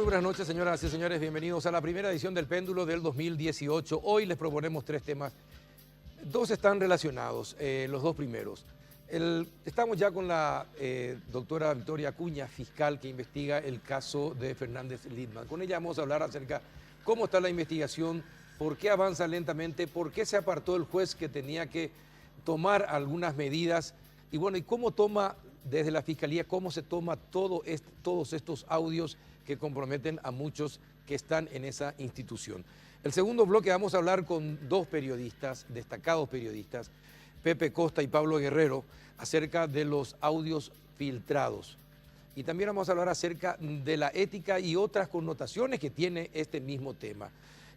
Muy buenas noches, señoras y señores. Bienvenidos a la primera edición del Péndulo del 2018. Hoy les proponemos tres temas. Dos están relacionados, los dos primeros. Estamos ya con la doctora Victoria Acuña, fiscal que investiga el caso de Fernández Lindman. Con ella vamos a hablar acerca de cómo está la investigación, por qué avanza lentamente, por qué se apartó el juez que tenía que tomar algunas medidas y bueno, y cómo toma desde la Fiscalía, cómo se toma todos estos audios que comprometen a muchos que están en esa institución. El segundo bloque vamos a hablar con dos periodistas, destacados periodistas, Pepe Costa y Pablo Guerrero, acerca de los audios filtrados. Y también vamos a hablar acerca de la ética y otras connotaciones que tiene este mismo tema.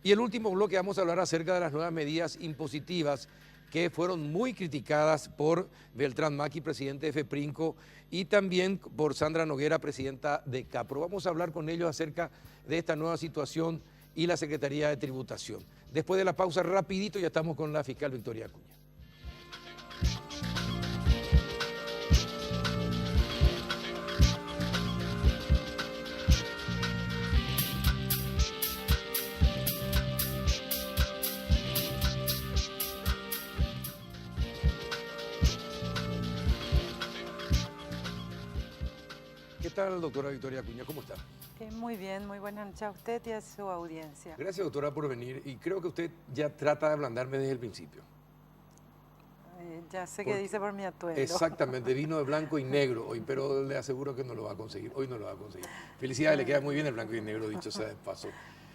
Y el último bloque vamos a hablar acerca de las nuevas medidas impositivas que fueron muy criticadas por Beltrán Maki, presidente de FEPRINCO, y también por Sandra Noguera, presidenta de CAPRO. Vamos a hablar con ellos acerca de esta nueva situación y la Secretaría de Tributación. Después de la pausa, rapidito, ya estamos con la fiscal Victoria Acuña. ¿Qué tal, doctora Victoria Acuña? ¿Cómo está? Muy bien, muy buenas noches a usted y a su audiencia. Gracias, doctora, por venir. Y creo que usted ya trata de ablandarme desde el principio. Ya sé que dice por mi atuendo. Exactamente, vino de blanco y negro hoy, pero le aseguro que no lo va a conseguir. Hoy no lo va a conseguir. Felicidades, le queda muy bien el blanco y negro, dicho sea de paso.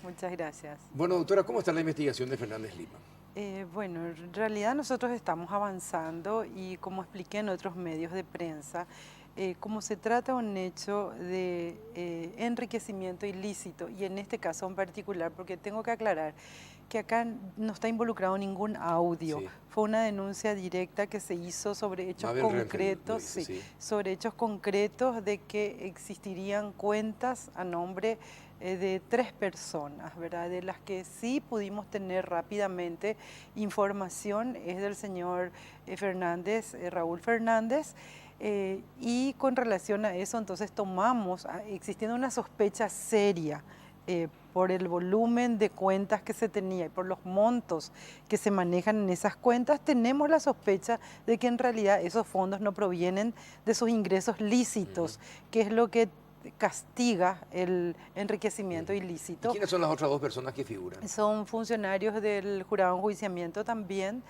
Muchas gracias. Bueno, doctora, ¿cómo está la investigación de Fernández Lindman? Bueno, en realidad nosotros estamos avanzando y como expliqué en otros medios de prensa, como se trata de un hecho de enriquecimiento ilícito, y en este caso en particular, porque tengo que aclarar que acá no está involucrado ningún audio, Sí. fue una denuncia directa que se hizo sobre hechos Mabel concretos, Renfeld lo dice, sí. sobre hechos concretos de que existirían cuentas a nombre de 3 personas, ¿verdad? De las que sí pudimos tener rápidamente información es del señor Fernández, Raúl Fernández. Y con relación a eso, entonces tomamos, existiendo una sospecha seria por el volumen de cuentas que se tenía y por los montos que se manejan en esas cuentas, tenemos la sospecha de que en realidad esos fondos no provienen de sus ingresos lícitos, que es lo que castiga el enriquecimiento ilícito. ¿Y quiénes son las otras dos personas que figuran? Son funcionarios del jurado de enjuiciamiento también.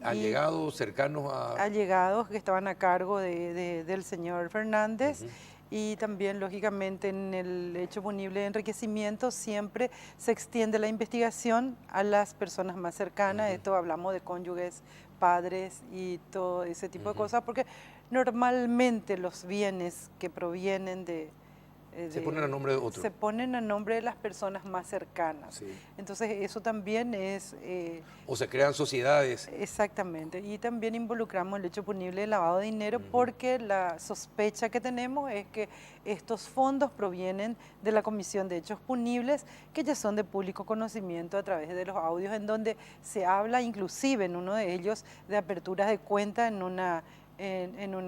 Allegados, cercanos a... Allegados que estaban a cargo del señor Fernández. Y también, lógicamente, en el hecho punible de enriquecimiento siempre se extiende la investigación a las personas más cercanas. Esto hablamos de cónyuges, padres y todo ese tipo de cosas, porque normalmente los bienes que provienen se ponen a nombre de otro. Se ponen a nombre de las personas más cercanas. Sí. Entonces eso también es... o se crean sociedades. Exactamente. Y también involucramos el hecho punible de lavado de dinero porque la sospecha que tenemos es que estos fondos provienen de la Comisión de Hechos Punibles, que ya son de público conocimiento a través de los audios en donde se habla inclusive en uno de ellos de aperturas de cuenta en una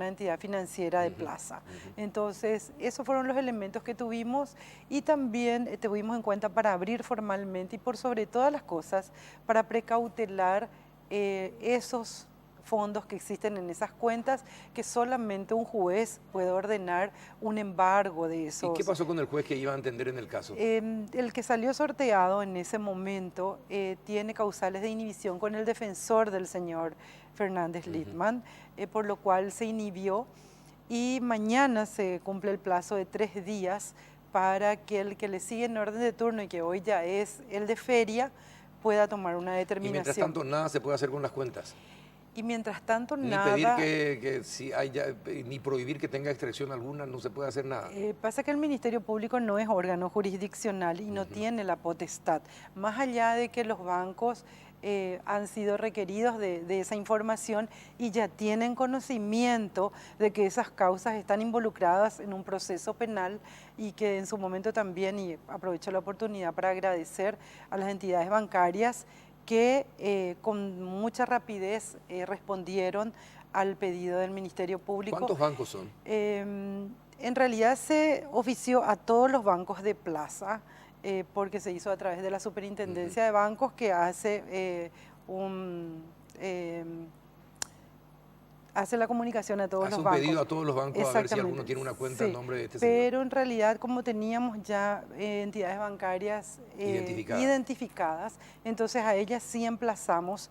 entidad financiera de plaza. Entonces, esos fueron los elementos que tuvimos y también tuvimos en cuenta para abrir formalmente y por sobre todas las cosas, para precautelar esos fondos que existen en esas cuentas, que solamente un juez puede ordenar un embargo de esos. ¿Y qué pasó con el juez que iba a entender en el caso? El que salió sorteado en ese momento tiene causales de inhibición con el defensor del señor Fernández Lindman, por lo cual se inhibió y mañana se cumple el plazo de 3 días para que el que le sigue en orden de turno y que hoy ya es el de feria pueda tomar una determinación. Y mientras tanto nada se puede hacer con las cuentas. Y mientras tanto ni nada... Ni pedir que si haya, ni prohibir que tenga extracción alguna, no se puede hacer nada. Pasa que el Ministerio Público no es órgano jurisdiccional y no tiene la potestad. Más allá de que los bancos han sido requeridos de esa información y ya tienen conocimiento de que esas causas están involucradas en un proceso penal y que en su momento también, y aprovecho la oportunidad para agradecer a las entidades bancarias que con mucha rapidez respondieron al pedido del Ministerio Público. ¿Cuántos bancos son? En realidad se ofició a todos los bancos de plaza, porque se hizo a través de la Superintendencia de Bancos, que hace hace la comunicación a todos Hace los un bancos. pedido a todos los bancos a ver si alguno Exactamente, tiene una cuenta sí. en nombre de este Pero señor. en realidad, como teníamos ya entidades bancarias identificadas, entonces a ellas sí emplazamos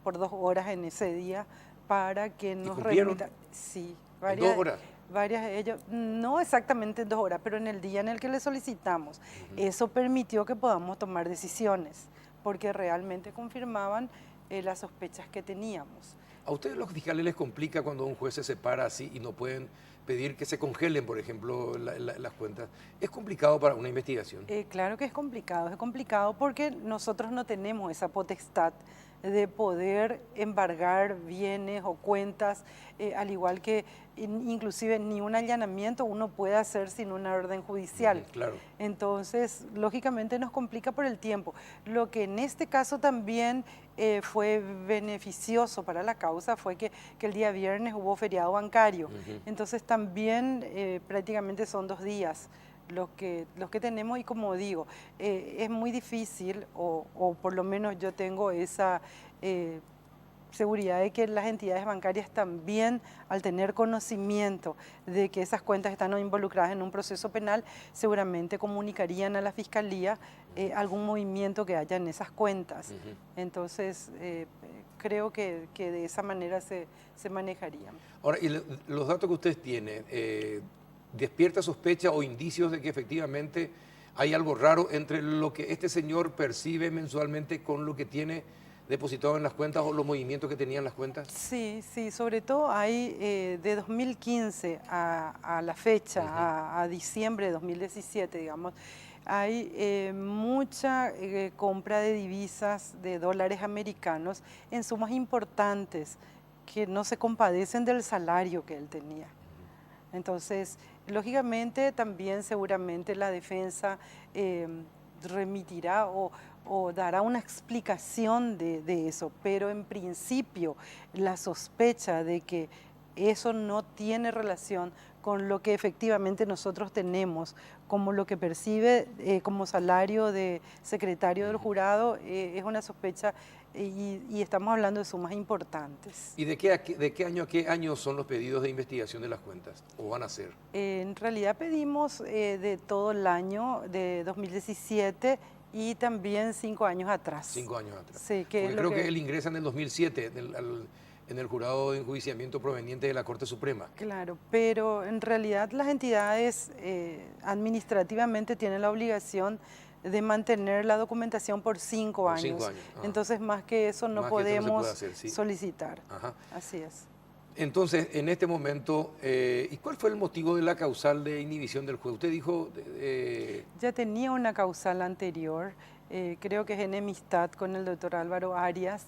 por 2 horas en ese día para que nos cumplieron? remitan. Sí, ¿En 2 horas? varias de ellas, no exactamente en 2 horas, pero en el día en el que le solicitamos. Eso permitió que podamos tomar decisiones, porque realmente confirmaban las sospechas que teníamos. ¿A ustedes los fiscales les complica cuando un juez se separa así y no pueden pedir que se congelen, por ejemplo, las cuentas? ¿Es complicado para una investigación? Claro que es complicado porque nosotros no tenemos esa potestad de poder embargar bienes o cuentas, al igual que inclusive ni un allanamiento uno puede hacer sin una orden judicial. Claro. Entonces, lógicamente nos complica por el tiempo. Lo que en este caso también fue beneficioso para la causa fue que el día viernes hubo feriado bancario. Entonces también prácticamente son 2 días los que tenemos, y como digo, es muy difícil, o por lo menos yo tengo esa seguridad de que las entidades bancarias también, al tener conocimiento de que esas cuentas están involucradas en un proceso penal, seguramente comunicarían a la Fiscalía algún movimiento que haya en esas cuentas. Entonces, creo que de esa manera se manejarían. Ahora, y los datos que ustedes tienen, ¿despierta sospecha o indicios de que efectivamente hay algo raro entre lo que este señor percibe mensualmente con lo que tiene depositado en las cuentas o los movimientos que tenía en las cuentas? Sí, sobre todo hay de 2015 a la fecha, a diciembre de 2017, digamos, hay mucha compra de divisas, de dólares americanos en sumas importantes que no se compadecen del salario que él tenía. Entonces, lógicamente, también seguramente la defensa remitirá o dará una explicación de eso, pero en principio la sospecha de que eso no tiene relación con lo que efectivamente nosotros tenemos, como lo que percibe como salario de secretario del jurado, es una sospecha y estamos hablando de sumas importantes. ¿Y de qué año a qué año son los pedidos de investigación de las cuentas? ¿O van a ser? En realidad pedimos de todo el año, de 2017 y también 5 años atrás. 5 años atrás. Sí, porque creo que él ingresa en el 2007 en el jurado de enjuiciamiento proveniente de la Corte Suprema. Claro, pero en realidad las entidades administrativamente tienen la obligación de mantener la documentación por 5 años. 5 años. Entonces, más que eso no podemos solicitar. Ajá. Así es. Entonces, en este momento, ¿y cuál fue el motivo de la causal de inhibición del juez? Usted dijo... Ya tenía una causal anterior, creo que es enemistad con el doctor Álvaro Arias,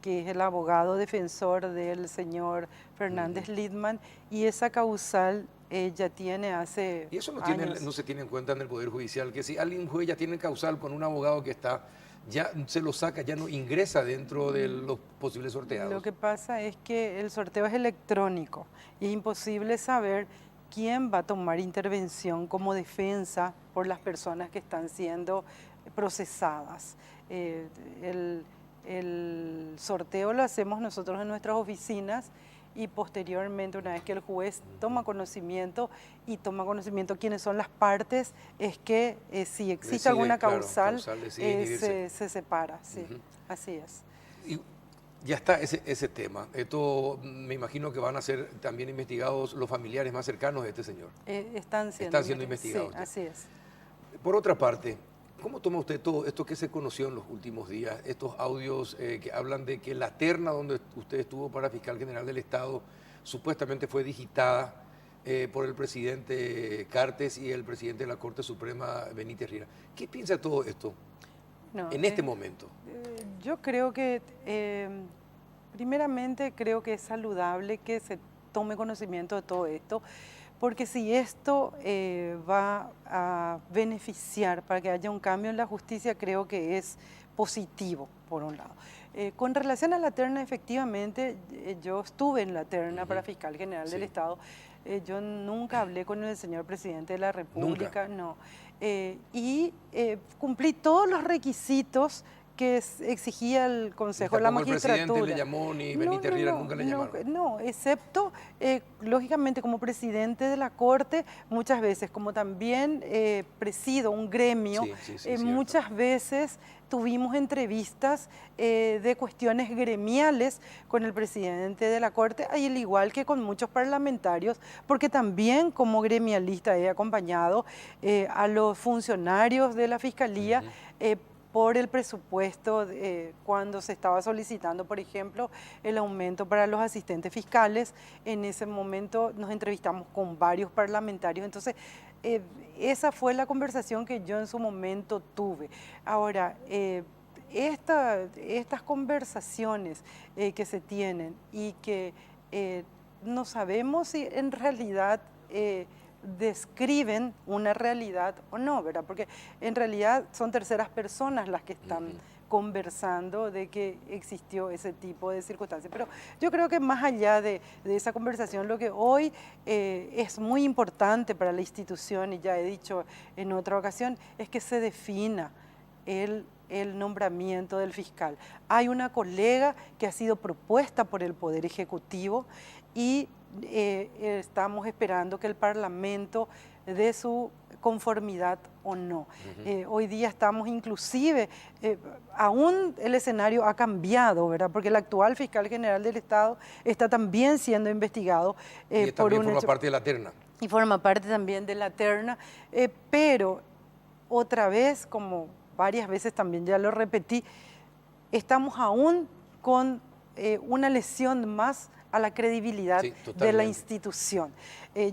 que es el abogado defensor del señor Fernández Lidman, y esa causal ya tiene hace Y eso años. No se tiene en cuenta en el Poder Judicial, que si alguien juez ya tiene causal con un abogado que está, ya se lo saca, ya no ingresa dentro de los posibles sorteados. Lo que pasa es que el sorteo es electrónico y es imposible saber quién va a tomar intervención como defensa por las personas que están siendo procesadas. El sorteo lo hacemos nosotros en nuestras oficinas y posteriormente, una vez que el juez toma conocimiento quiénes son las partes, es que si existe alguna causal, se separa. Sí, así es. Y ya está ese tema. Esto me imagino que van a ser también investigados los familiares más cercanos de este señor. Están siendo investigados. Sí, así es. Por otra parte, ¿cómo toma usted todo esto que se conoció en los últimos días? Estos audios que hablan de que la terna donde usted estuvo para fiscal general del Estado supuestamente fue digitada por el presidente Cartes y el presidente de la Corte Suprema, Benítez Riera. ¿Qué piensa de todo esto en este momento? Yo creo que, primeramente, creo que es saludable que se tome conocimiento de todo esto, porque si esto va a beneficiar para que haya un cambio en la justicia, creo que es positivo, por un lado. Con relación a la terna, efectivamente, yo estuve en la terna para fiscal general del Estado. Yo nunca hablé con el señor presidente de la República, no. Cumplí todos los requisitos que exigía el Consejo de la Magistratura. El presidente le llamó, ni Benítez Riera nunca le llamaron. No, excepto, lógicamente, como presidente de la Corte, muchas veces, como también presido un gremio, muchas veces tuvimos entrevistas de cuestiones gremiales con el presidente de la Corte, al igual que con muchos parlamentarios, porque también como gremialista he acompañado a los funcionarios de la Fiscalía por el presupuesto cuando se estaba solicitando, por ejemplo, el aumento para los asistentes fiscales. En ese momento nos entrevistamos con varios parlamentarios, entonces esa fue la conversación que yo en su momento tuve. Ahora, estas conversaciones que se tienen y que no sabemos si en realidad describen una realidad o no, ¿verdad? Porque en realidad son terceras personas las que están conversando de que existió ese tipo de circunstancias. Pero yo creo que más allá de esa conversación, lo que hoy es muy importante para la institución, y ya he dicho en otra ocasión, es que se defina el nombramiento del fiscal. Hay una colega que ha sido propuesta por el Poder Ejecutivo y estamos esperando que el Parlamento dé su conformidad o no. Hoy día estamos inclusive, aún el escenario ha cambiado, ¿verdad? Porque el actual fiscal general del Estado está también siendo investigado y por forma parte de la terna. Y forma parte también de la terna, pero otra vez, como varias veces también ya lo repetí, estamos aún con una lesión más a la credibilidad de la institución.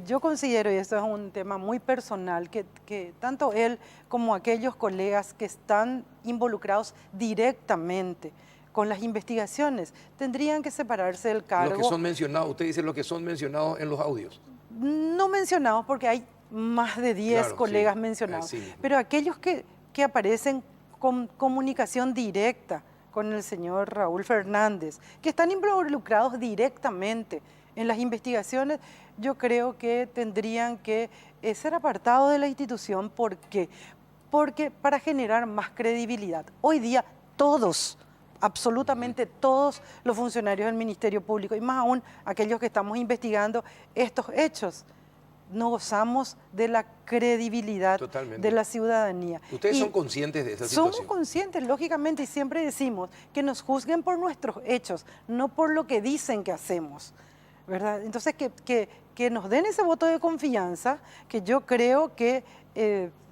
Yo considero, y esto es un tema muy personal, que tanto él como aquellos colegas que están involucrados directamente con las investigaciones tendrían que separarse del cargo. Los que son mencionados, usted dice los que son mencionados en los audios. No mencionados porque hay más de 10 colegas mencionados, pero aquellos que aparecen con comunicación directa con el señor Raúl Fernández, que están involucrados directamente en las investigaciones, yo creo que tendrían que ser apartados de la institución. ¿Por qué? Porque para generar más credibilidad. Hoy día todos, absolutamente todos los funcionarios del Ministerio Público, y más aún aquellos que estamos investigando estos hechos, no gozamos de la credibilidad de la ciudadanía. ¿Ustedes son conscientes de esa situación? Somos conscientes, lógicamente, y siempre decimos que nos juzguen por nuestros hechos, no por lo que dicen que hacemos, ¿verdad? Entonces, que nos den ese voto de confianza, que yo creo que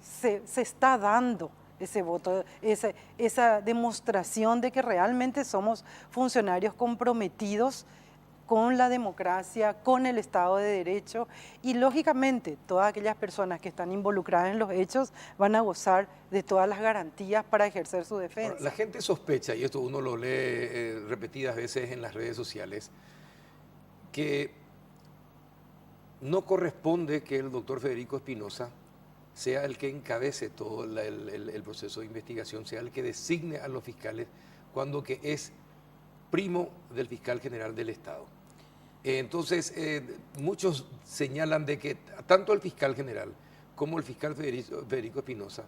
se está dando ese voto, esa demostración de que realmente somos funcionarios comprometidos con la democracia, con el Estado de Derecho, y lógicamente todas aquellas personas que están involucradas en los hechos van a gozar de todas las garantías para ejercer su defensa. Ahora, la gente sospecha, y esto uno lo lee repetidas veces en las redes sociales, que no corresponde que el doctor Federico Espinosa sea el que encabece todo el proceso de investigación, sea el que designe a los fiscales, cuando que es primo del fiscal general del Estado. Entonces, muchos señalan de que tanto el fiscal general como el fiscal Federico Espinosa,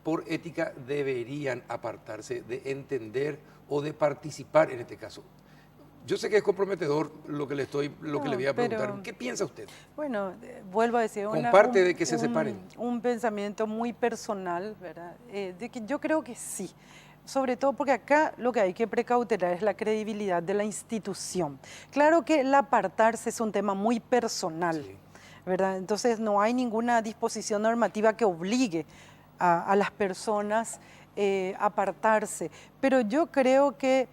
por ética, deberían apartarse de entender o de participar en este caso. Yo sé que es comprometedor lo que le voy a preguntar. ¿Qué piensa usted? Bueno, vuelvo a decir, comparte de que se separen. Un pensamiento muy personal, ¿verdad? De que yo creo que sí. Sobre todo porque acá lo que hay que precautelar es la credibilidad de la institución. Claro que el apartarse es un tema muy personal, ¿verdad? Entonces no hay ninguna disposición normativa que obligue a las personas a apartarse. Pero yo creo que,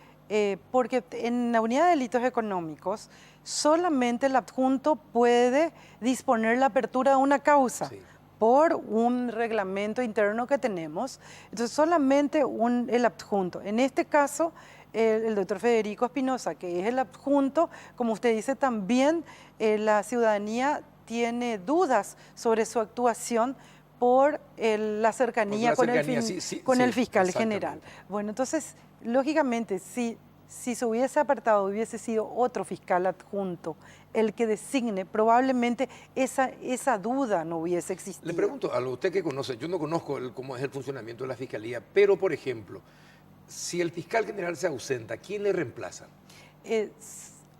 porque en la unidad de delitos económicos, solamente el adjunto puede disponer la apertura de una causa. Por un reglamento interno que tenemos, entonces solamente el adjunto. En este caso, el doctor Federico Espinosa, que es el adjunto, como usted dice, también la ciudadanía tiene dudas sobre su actuación por la cercanía con el fiscal general. Bueno, entonces, lógicamente, si si se hubiese apartado, hubiese sido otro fiscal adjunto el que designe, probablemente esa duda no hubiese existido. Le pregunto a usted que conoce, yo no conozco cómo es el funcionamiento de la Fiscalía, pero por ejemplo, si el fiscal general se ausenta, ¿quién le reemplaza?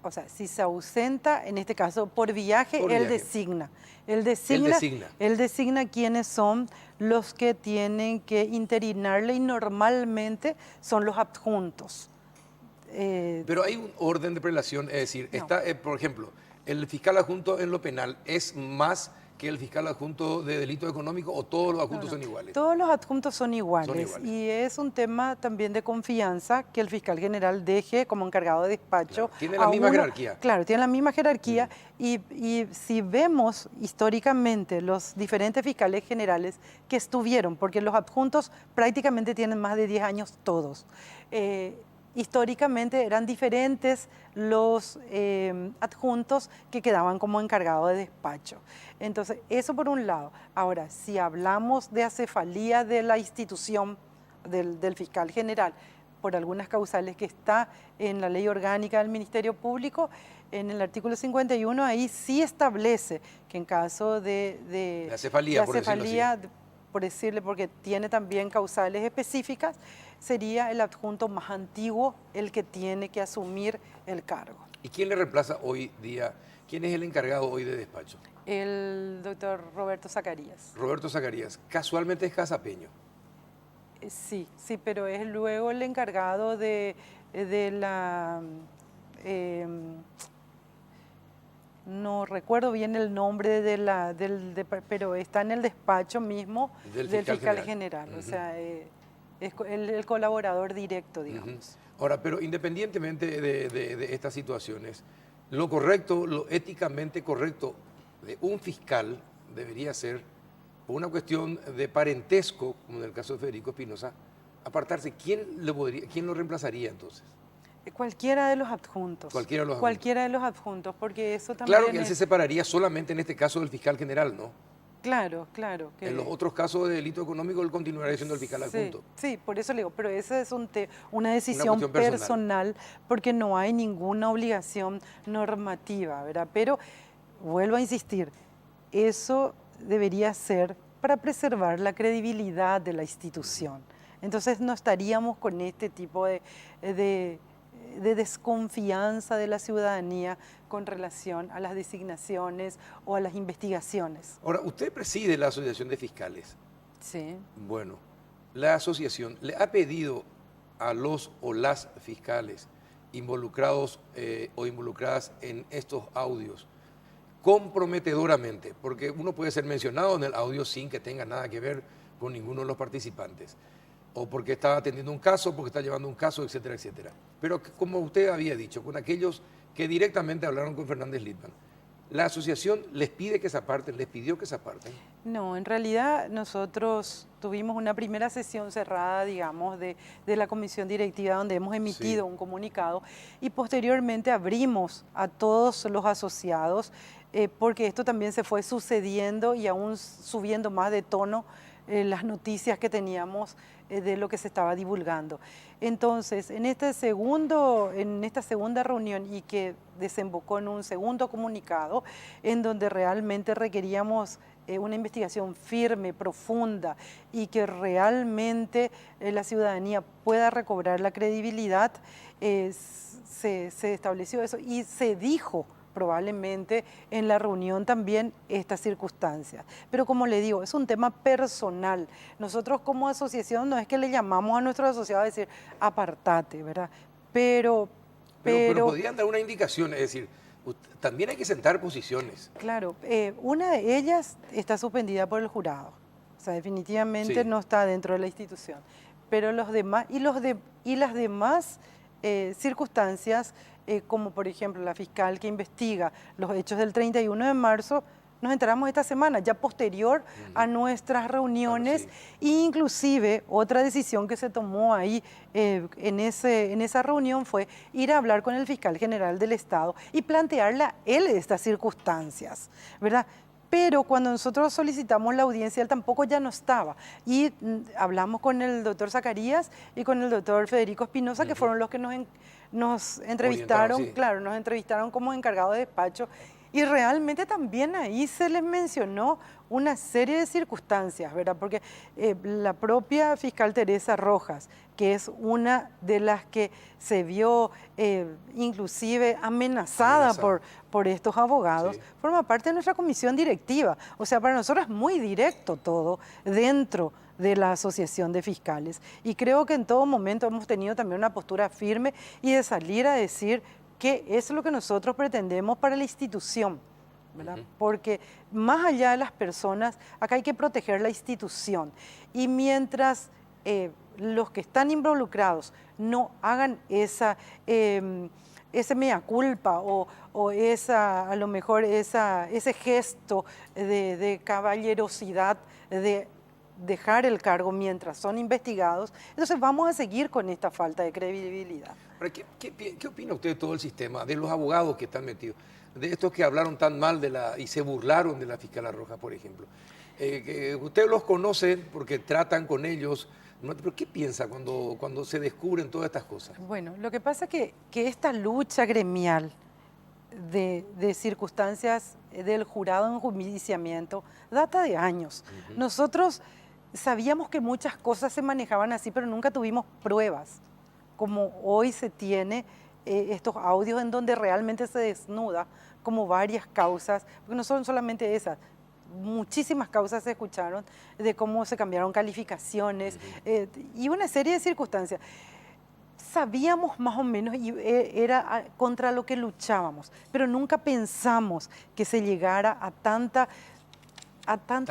O sea, si se ausenta, en este caso por viaje, él designa. Él designa quiénes son los que tienen que interinarle y normalmente son los adjuntos. Pero hay un orden de prelación, es decir, no. está, por ejemplo, el fiscal adjunto en lo penal es más que el fiscal adjunto de delito económico o todos los adjuntos son iguales. Todos los adjuntos son iguales y es un tema también de confianza que el fiscal general deje como encargado de despacho. Claro, tiene la misma jerarquía. Claro, tiene la misma jerarquía y si vemos históricamente los diferentes fiscales generales que estuvieron, porque los adjuntos prácticamente tienen más de 10 años todos, históricamente eran diferentes los adjuntos que quedaban como encargados de despacho. Entonces, eso por un lado. Ahora, si hablamos de acefalía de la institución del fiscal general, por algunas causales que está en la ley orgánica del Ministerio Público, en el artículo 51, ahí sí establece que en caso de acefalía, por decirle, porque tiene también causales específicas, sería el adjunto más antiguo el que tiene que asumir el cargo. ¿Y quién le reemplaza hoy día? ¿Quién es el encargado hoy de despacho? El doctor Roberto Zacarías. Roberto Zacarías, casualmente es casapeño. Sí, pero es luego el encargado de la... no recuerdo bien el nombre pero está en el despacho mismo del fiscal general. O sea, es el colaborador directo, digamos. Ahora, pero independientemente de estas situaciones, lo correcto, lo éticamente correcto de un fiscal debería ser, por una cuestión de parentesco, como en el caso de Federico Espinosa, apartarse. ¿Quién lo reemplazaría entonces? Cualquiera de los adjuntos. Cualquiera de los adjuntos, porque eso también. Claro que él se separaría solamente en este caso del fiscal general, ¿no? Claro. En los otros casos de delito económico él continuaría siendo el fiscal adjunto. Sí, por eso le digo, pero esa es una decisión personal, porque no hay ninguna obligación normativa, ¿verdad? Pero vuelvo a insistir, eso debería ser para preservar la credibilidad de la institución. Entonces no estaríamos con este tipo de desconfianza de la ciudadanía con relación a las designaciones o a las investigaciones. Ahora, usted preside la Asociación de Fiscales. Sí. Bueno, la asociación le ha pedido a los o las fiscales involucrados o involucradas en estos audios comprometedoramente, porque uno puede ser mencionado en el audio sin que tenga nada que ver con ninguno de los participantes, o porque está atendiendo un caso, porque está llevando un caso, etcétera, etcétera. Pero como usted había dicho, con aquellos que directamente hablaron con Fernández Littman, ¿la asociación les pide que se aparten, les pidió que se aparten? No, en realidad nosotros tuvimos una primera sesión cerrada, digamos, de la comisión directiva donde hemos emitido un comunicado y posteriormente abrimos a todos los asociados porque esto también se fue sucediendo y aún subiendo más de tono las noticias que teníamos de lo que se estaba divulgando. Entonces, en esta segunda reunión y que desembocó en un segundo comunicado, en donde realmente requeríamos una investigación firme, profunda y que realmente la ciudadanía pueda recobrar la credibilidad, se estableció eso y se dijo probablemente en la reunión también estas circunstancias. Pero como le digo, es un tema personal. Nosotros como asociación no es que le llamamos a nuestros asociados a decir, apartate, ¿verdad? Pero podrían dar una indicación, es decir, también hay que sentar posiciones. Claro, una de ellas está suspendida por el jurado. O sea, definitivamente no está dentro de la institución. Pero los demás, y las demás circunstancias, como por ejemplo la fiscal que investiga los hechos del 31 de marzo, nos enteramos esta semana, ya posterior a nuestras reuniones, e inclusive otra decisión que se tomó ahí en esa reunión fue ir a hablar con el fiscal general del Estado y plantearle a él estas circunstancias, ¿verdad? pero cuando nosotros solicitamos la audiencia, él tampoco ya no estaba. Y hablamos con el doctor Zacarías y con el doctor Federico Espinosa, que fueron los que nos entrevistaron, sí. claro, nos entrevistaron como encargado de despacho. Y realmente también ahí se les mencionó una serie de circunstancias, ¿verdad? Porque la propia fiscal Teresa Rojas, que es una de las que se vio inclusive amenazada por estos abogados, Sí. forma parte de nuestra comisión directiva. O sea, para nosotros es muy directo todo dentro de la Asociación de Fiscales. Y creo que en todo momento hemos tenido también una postura firme y de salir a decir qué es lo que nosotros pretendemos para la institución, ¿verdad? Porque más allá de las personas, acá hay que proteger la institución. Y mientras los que están involucrados no hagan ese mea culpa o esa, a lo mejor ese gesto de caballerosidad, de dejar el cargo mientras son investigados, entonces vamos a seguir con esta falta de credibilidad. Ahora, ¿qué opina usted de todo el sistema, de los abogados que están metidos, de estos que hablaron tan mal y se burlaron de la fiscal Roja, por ejemplo? Que usted los conoce porque tratan con ellos, pero ¿qué piensa cuando se descubren todas estas cosas? Bueno, lo que pasa es que esta lucha gremial de circunstancias del jurado en enjuiciamiento data de años. Nosotros sabíamos que muchas cosas se manejaban así, pero nunca tuvimos pruebas, como hoy se tiene estos audios en donde realmente se desnuda como varias causas, porque no son solamente esas, muchísimas causas se escucharon de cómo se cambiaron calificaciones y una serie de circunstancias. Sabíamos más o menos y era contra lo que luchábamos, pero nunca pensamos que se llegara a tanta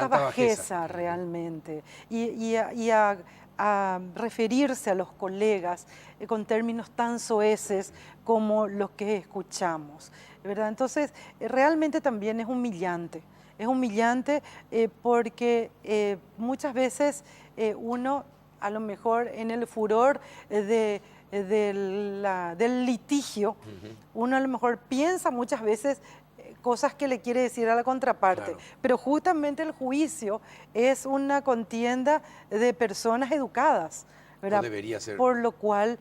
bajeza realmente y a referirse a los colegas con términos tan soeces como los que escuchamos, ¿verdad? Entonces, realmente también es humillante porque muchas veces uno, a lo mejor en el furor del litigio, uno a lo mejor piensa muchas veces cosas que le quiere decir a la contraparte, claro. Pero justamente el juicio es una contienda de personas educadas, ¿verdad? No debería ser. Por lo cual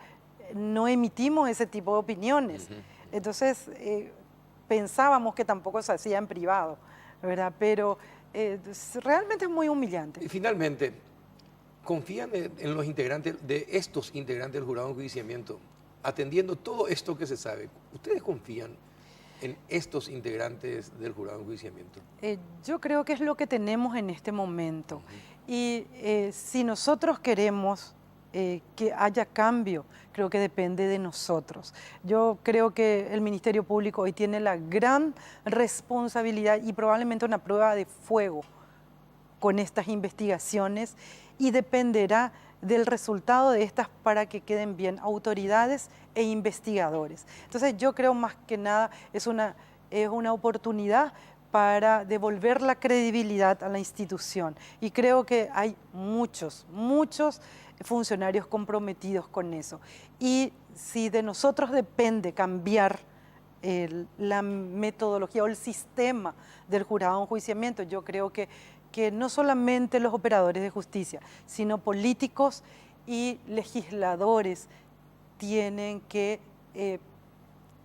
no emitimos ese tipo de opiniones. Entonces, pensábamos que tampoco se hacía en privado, ¿verdad? Pero realmente es muy humillante. Y finalmente, ¿confían en los integrantes, de estos integrantes del jurado de enjuiciamiento, atendiendo todo esto que se sabe? ¿Ustedes confían en estos integrantes del jurado de enjuiciamiento? Yo creo que es lo que tenemos en este momento. Y si nosotros queremos que haya cambio, creo que depende de nosotros. Yo creo que el Ministerio Público hoy tiene la gran responsabilidad y probablemente una prueba de fuego con estas investigaciones y dependerá del resultado de estas para que queden bien autoridades e investigadores. Entonces yo creo más que nada es una oportunidad para devolver la credibilidad a la institución y creo que hay muchos funcionarios comprometidos con eso. Y si de nosotros depende cambiar la metodología o el sistema del jurado de enjuiciamiento, yo creo que no solamente los operadores de justicia, sino políticos y legisladores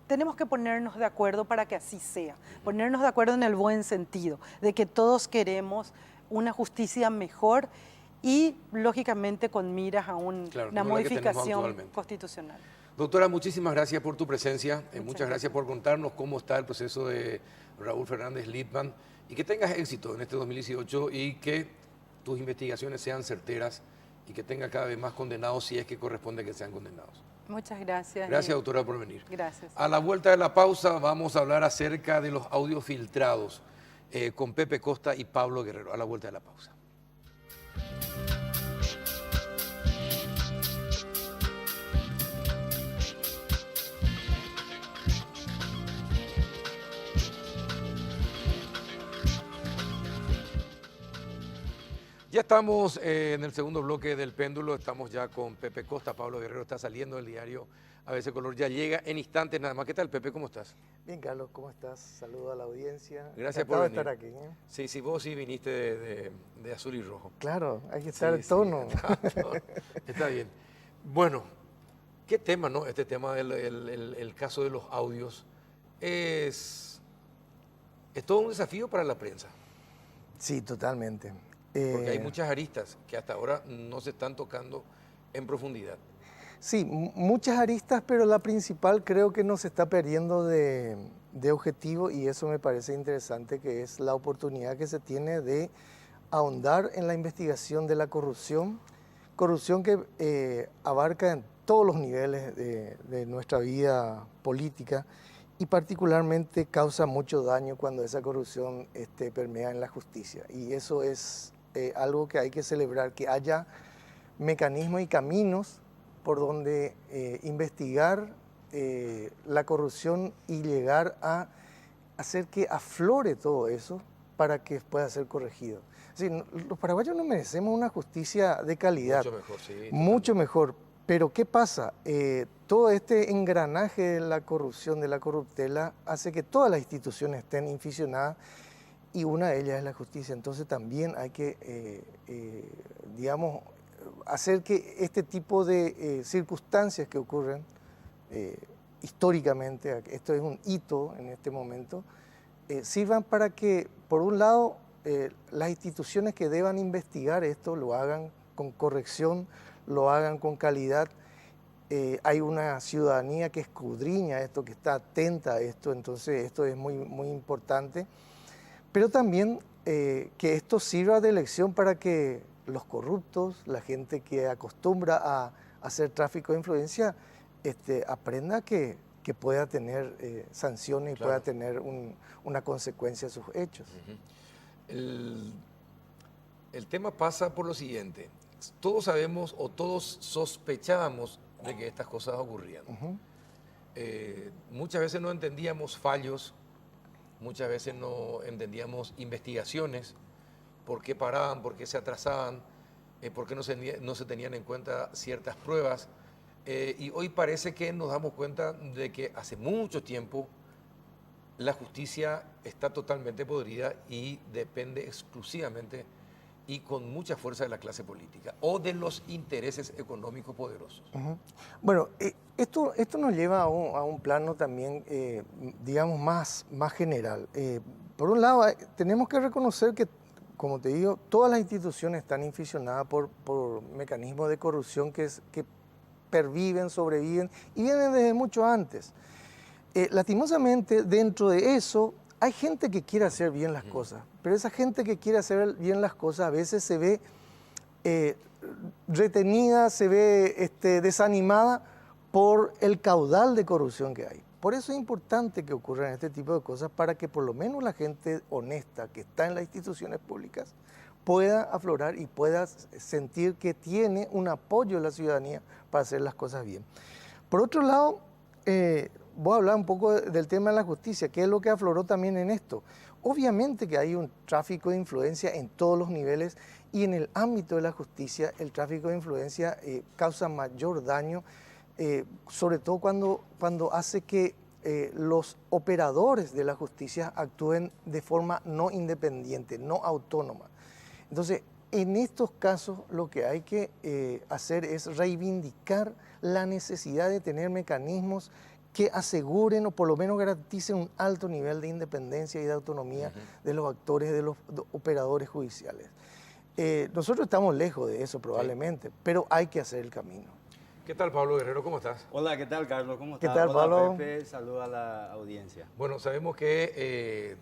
tenemos que ponernos de acuerdo para que así sea, ponernos de acuerdo en el buen sentido, de que todos queremos una justicia mejor y, lógicamente, con miras a una modificación constitucional. Doctora, muchísimas gracias por tu presencia, muchas gracias por contarnos cómo está el proceso de Raúl Fernández Littman y que tengas éxito en este 2018 y que tus investigaciones sean certeras y que tenga cada vez más condenados si es que corresponde que sean condenados. Muchas gracias. Gracias, doctora, por venir. Gracias. A la vuelta de la pausa vamos a hablar acerca de los audios filtrados con Pepe Costa y Pablo Guerrero. A la vuelta de la pausa. Ya estamos en el segundo bloque del péndulo, estamos ya con Pepe Costa. Pablo Guerrero está saliendo del diario ABC Color, ya llega en instantes nada más. ¿Qué tal, Pepe? ¿Cómo estás? Bien, Carlos, ¿cómo estás? Saludo a la audiencia. Gracias Encantado por de venir. estar aquí. Sí, sí, vos sí viniste de azul y rojo. Claro, hay que estar Sí, en tono. Sí, está bien. Bueno, ¿qué tema, no? Este tema del caso de los audios es todo un desafío para la prensa, Sí, totalmente. porque hay muchas aristas que hasta ahora no se están tocando en profundidad. Sí, muchas aristas, pero la principal creo que nos está perdiendo de objetivo y eso me parece interesante, que es la oportunidad que se tiene de ahondar en la investigación de la corrupción que abarca en todos los niveles de nuestra vida política y particularmente causa mucho daño cuando esa corrupción permea en la justicia. Y eso es algo que hay que celebrar, que haya mecanismos y caminos por donde investigar la corrupción y llegar a hacer que aflore todo eso para que pueda ser corregido. Es decir, los paraguayos no merecemos una justicia de calidad. Mucho mejor, sí. Mucho mejor. Pero ¿qué pasa? Todo este engranaje de la corrupción, de la corruptela, hace que todas las instituciones estén inficionadas y una de ellas es la justicia. Entonces también hay que, digamos, hacer que este tipo de circunstancias que ocurren históricamente, esto es un hito en este momento, sirvan para que, por un lado, las instituciones que deban investigar esto lo hagan con corrección, lo hagan con calidad. Hay una ciudadanía que escudriña esto, que está atenta a esto, entonces esto es muy, muy importante. Pero también que esto sirva de lección para que los corruptos, la gente que acostumbra a hacer tráfico de influencia, aprenda que pueda tener sanciones y Claro. pueda tener una consecuencia a sus hechos. El tema pasa por lo siguiente. Todos sabemos o todos sospechábamos de que estas cosas ocurrían. Muchas veces no entendíamos fallos, muchas veces no entendíamos investigaciones, por qué paraban, por qué se atrasaban, por qué no se tenían en cuenta ciertas pruebas. Y hoy parece que nos damos cuenta de que hace mucho tiempo la justicia está totalmente podrida y depende exclusivamente y con mucha fuerza de la clase política o de los intereses económicos poderosos. Bueno, esto nos lleva a un plano también, digamos, más general. Por un lado, tenemos que reconocer que, como te digo, todas las instituciones están inficionadas por mecanismos de corrupción que perviven, sobreviven y vienen desde mucho antes. Lastimosamente, dentro de eso, hay gente que quiere hacer bien las cosas, pero esa gente que quiere hacer bien las cosas a veces se ve retenida, se ve desanimada por el caudal de corrupción que hay. Por eso es importante que ocurran este tipo de cosas para que por lo menos la gente honesta que está en las instituciones públicas pueda aflorar y pueda sentir que tiene un apoyo de la ciudadanía para hacer las cosas bien. Por otro lado, voy a hablar un poco del tema de la justicia, que es lo que afloró también en esto. Obviamente que hay un tráfico de influencia en todos los niveles y en el ámbito de la justicia el tráfico de influencia causa mayor daño, sobre todo cuando hace que los operadores de la justicia actúen de forma no independiente, no autónoma. Entonces, en estos casos lo que hay que hacer es reivindicar la necesidad de tener mecanismos que aseguren o por lo menos garanticen un alto nivel de independencia y de autonomía de los actores, de los operadores judiciales. Nosotros estamos lejos de eso probablemente, pero hay que hacer el camino. ¿Qué tal, Pablo Guerrero? ¿Cómo estás? Hola, ¿qué tal, Carlos? ¿Cómo ¿Qué estás? tal, Pablo? Hola, Pepe. Saluda a la audiencia. Bueno, sabemos que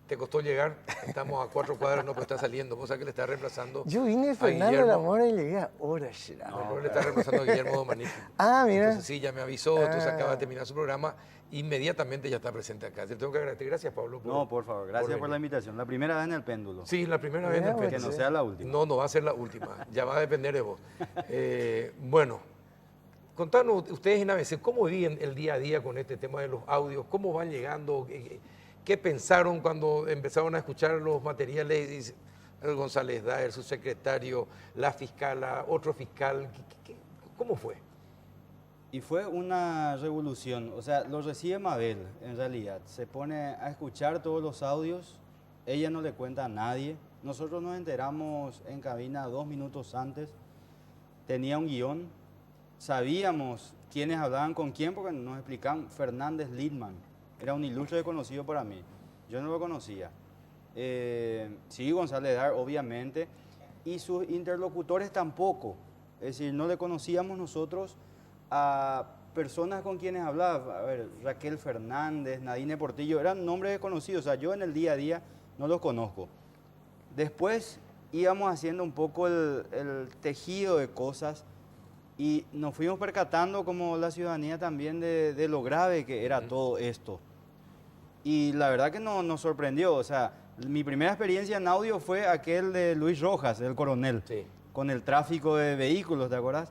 te costó llegar. Estamos a 4 cuadras, no, pero está saliendo. Vos sabés que le está reemplazando. Yo vine a Fernando de la Guillermo. Mora y llegué a horas. No, le está reemplazando a Guillermo Domanico. Ah, mira. Entonces sí, ya me avisó, entonces acaba de terminar su programa. Inmediatamente ya está presente acá. Te tengo que agradecer. Gracias, Pablo. No, por favor, gracias por la venir. invitación. La primera vez en el péndulo. Sí, la primera vez en el Mira, Que péndulo. no sea la última. No, no va a ser la última. Ya va a depender de vos. Bueno, contanos ustedes en ABC, ¿cómo viven el día a día con este tema de los audios? ¿Cómo van llegando? ¿Qué pensaron cuando empezaron a escuchar los materiales? el González Daer, el subsecretario, la fiscala, otro fiscal. ¿Cómo fue? Y fue una revolución, o sea, lo recibe Mabel, en realidad. Se pone a escuchar todos los audios, ella no le cuenta a nadie. Nosotros nos enteramos en cabina 2 minutos antes, tenía un guión, sabíamos quiénes hablaban con quién, porque nos explicaban. Fernández Lidman, era un ilustre desconocido para mí, yo no lo conocía. Sí, González Daer, obviamente, y sus interlocutores tampoco, es decir, no le conocíamos nosotros a personas con quienes hablaba. A ver, Raquel Fernández, Nadine Portillo, eran nombres desconocidos, o sea, yo en el día a día no los conozco. Después íbamos haciendo un poco el tejido de cosas y nos fuimos percatando como la ciudadanía también de lo grave que era todo esto. Y la verdad que nos sorprendió, o sea, mi primera experiencia en audio fue aquel de Luis Rojas, el coronel, Sí. con el tráfico de vehículos, ¿te acuerdas?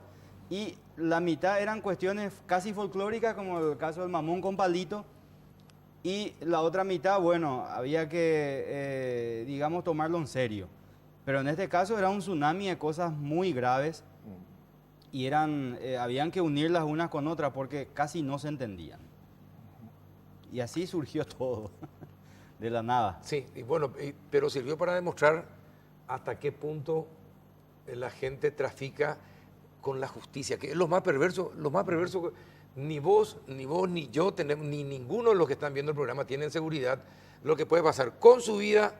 Y la mitad eran cuestiones casi folclóricas, como el caso del mamón con palito, y la otra mitad, bueno, había que, digamos, tomarlo en serio. Pero en este caso era un tsunami de cosas muy graves y habían que unirlas unas con otras porque casi no se entendían. Y así surgió todo, de la nada. Sí, y bueno, pero sirvió para demostrar hasta qué punto la gente trafica con la justicia, que es lo más perverso, ni vos, ni yo tenemos, ni ninguno de los que están viendo el programa tienen seguridad lo que puede pasar con su vida,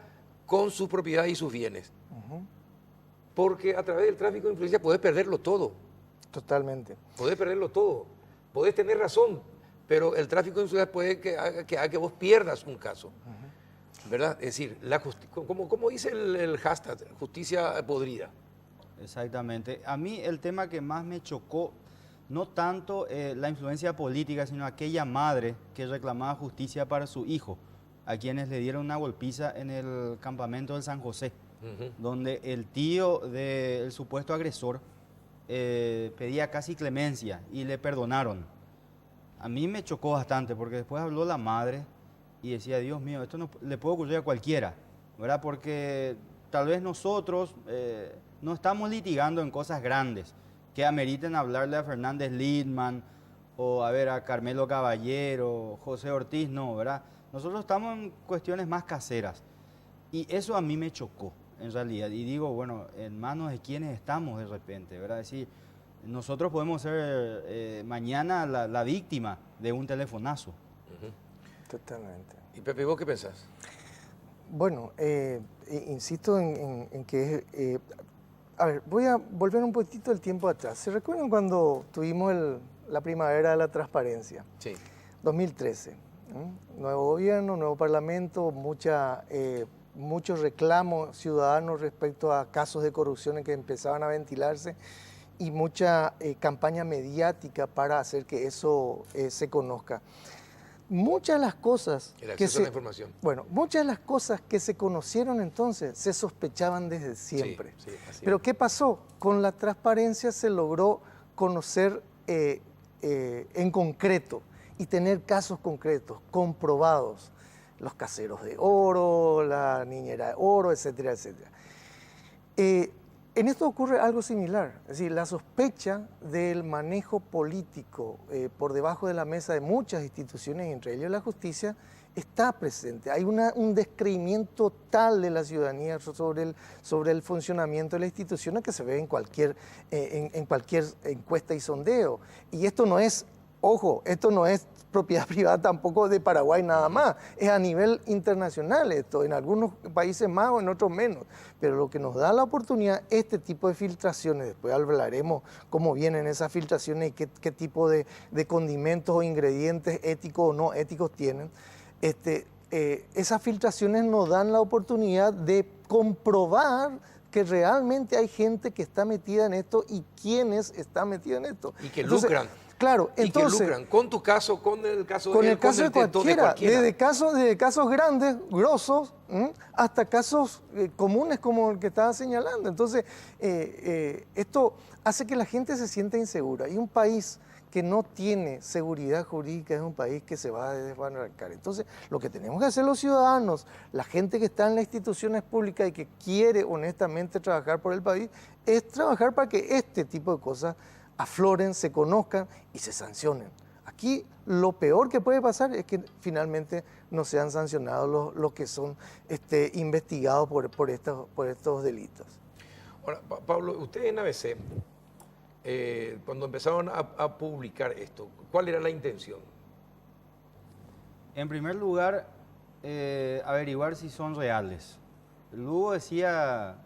con su propiedad y sus bienes. Porque a través del tráfico de influencia podés perderlo todo. Totalmente. Podés perderlo todo. Podés tener razón, pero el tráfico de influencia puede que haga que vos pierdas un caso. ¿Verdad? Es decir, como dice el hashtag, justicia podrida. Exactamente. A mí el tema que más me chocó, no tanto la influencia política, sino aquella madre que reclamaba justicia para su hijo, a quienes le dieron una golpiza en el campamento del San José, donde el tío del supuesto agresor pedía casi clemencia y le perdonaron. A mí me chocó bastante porque después habló la madre y decía, Dios mío, esto no le puede ocurrir a cualquiera, ¿verdad? Porque tal vez nosotros no estamos litigando en cosas grandes que ameriten hablarle a Fernández Lidman o a Carmelo Caballero, José Ortiz, no, ¿verdad? Nosotros estamos en cuestiones más caseras y eso a mí me chocó en realidad y digo, bueno, en manos de quiénes estamos de repente, ¿verdad? Es decir, nosotros podemos ser mañana la víctima de un telefonazo. Totalmente. ¿Y Pepe, vos qué pensás? Bueno, insisto en que... a ver, voy a volver un poquito el tiempo atrás. ¿Se recuerdan cuando tuvimos la primavera de la transparencia? Sí. 2013. Nuevo gobierno, nuevo parlamento, muchos reclamos ciudadanos respecto a casos de corrupción que empezaban a ventilarse y mucha campaña mediática para hacer que eso se conozca. Muchas de las cosas El acceso a la información. Bueno, muchas de las cosas que se conocieron entonces se sospechaban desde siempre. Sí, así Pero es. ¿qué pasó? Con la transparencia se logró conocer en concreto y tener casos concretos, comprobados. Los caseros de oro, la niñera de oro, etcétera, etcétera. En esto ocurre algo similar, es decir, la sospecha del manejo político por debajo de la mesa de muchas instituciones, entre ellas la justicia, está presente. Hay un descreimiento tal de la ciudadanía sobre el funcionamiento de las instituciones que se ve en cualquier encuesta y sondeo. Y esto no es, ojo, esto no es propiedad privada tampoco de Paraguay nada más, es a nivel internacional esto, en algunos países más o en otros menos, pero lo que nos da la oportunidad, este tipo de filtraciones, después hablaremos cómo vienen esas filtraciones y qué tipo de condimentos o ingredientes éticos o no éticos tienen, esas filtraciones nos dan la oportunidad de comprobar que realmente hay gente que está metida en esto y quiénes están metidos en esto. Y que lucran. Claro, entonces... Y que lucran con tu caso, con el caso con de él, el caso de cualquiera, desde casos grandes, grosos, hasta casos comunes como el que estaba señalando. Entonces, esto hace que la gente se sienta insegura. Y un país que no tiene seguridad jurídica es un país que se va a desbarrancar. Entonces, lo que tenemos que hacer los ciudadanos, la gente que está en las instituciones públicas y que quiere honestamente trabajar por el país, es trabajar para que este tipo de cosas afloren, se conozcan y se sancionen. Aquí lo peor que puede pasar es que finalmente no sean sancionados los que son investigados por estos delitos. Ahora, Pablo, ustedes en ABC, cuando empezaron a publicar esto, ¿cuál era la intención? En primer lugar, averiguar si son reales. Luego decía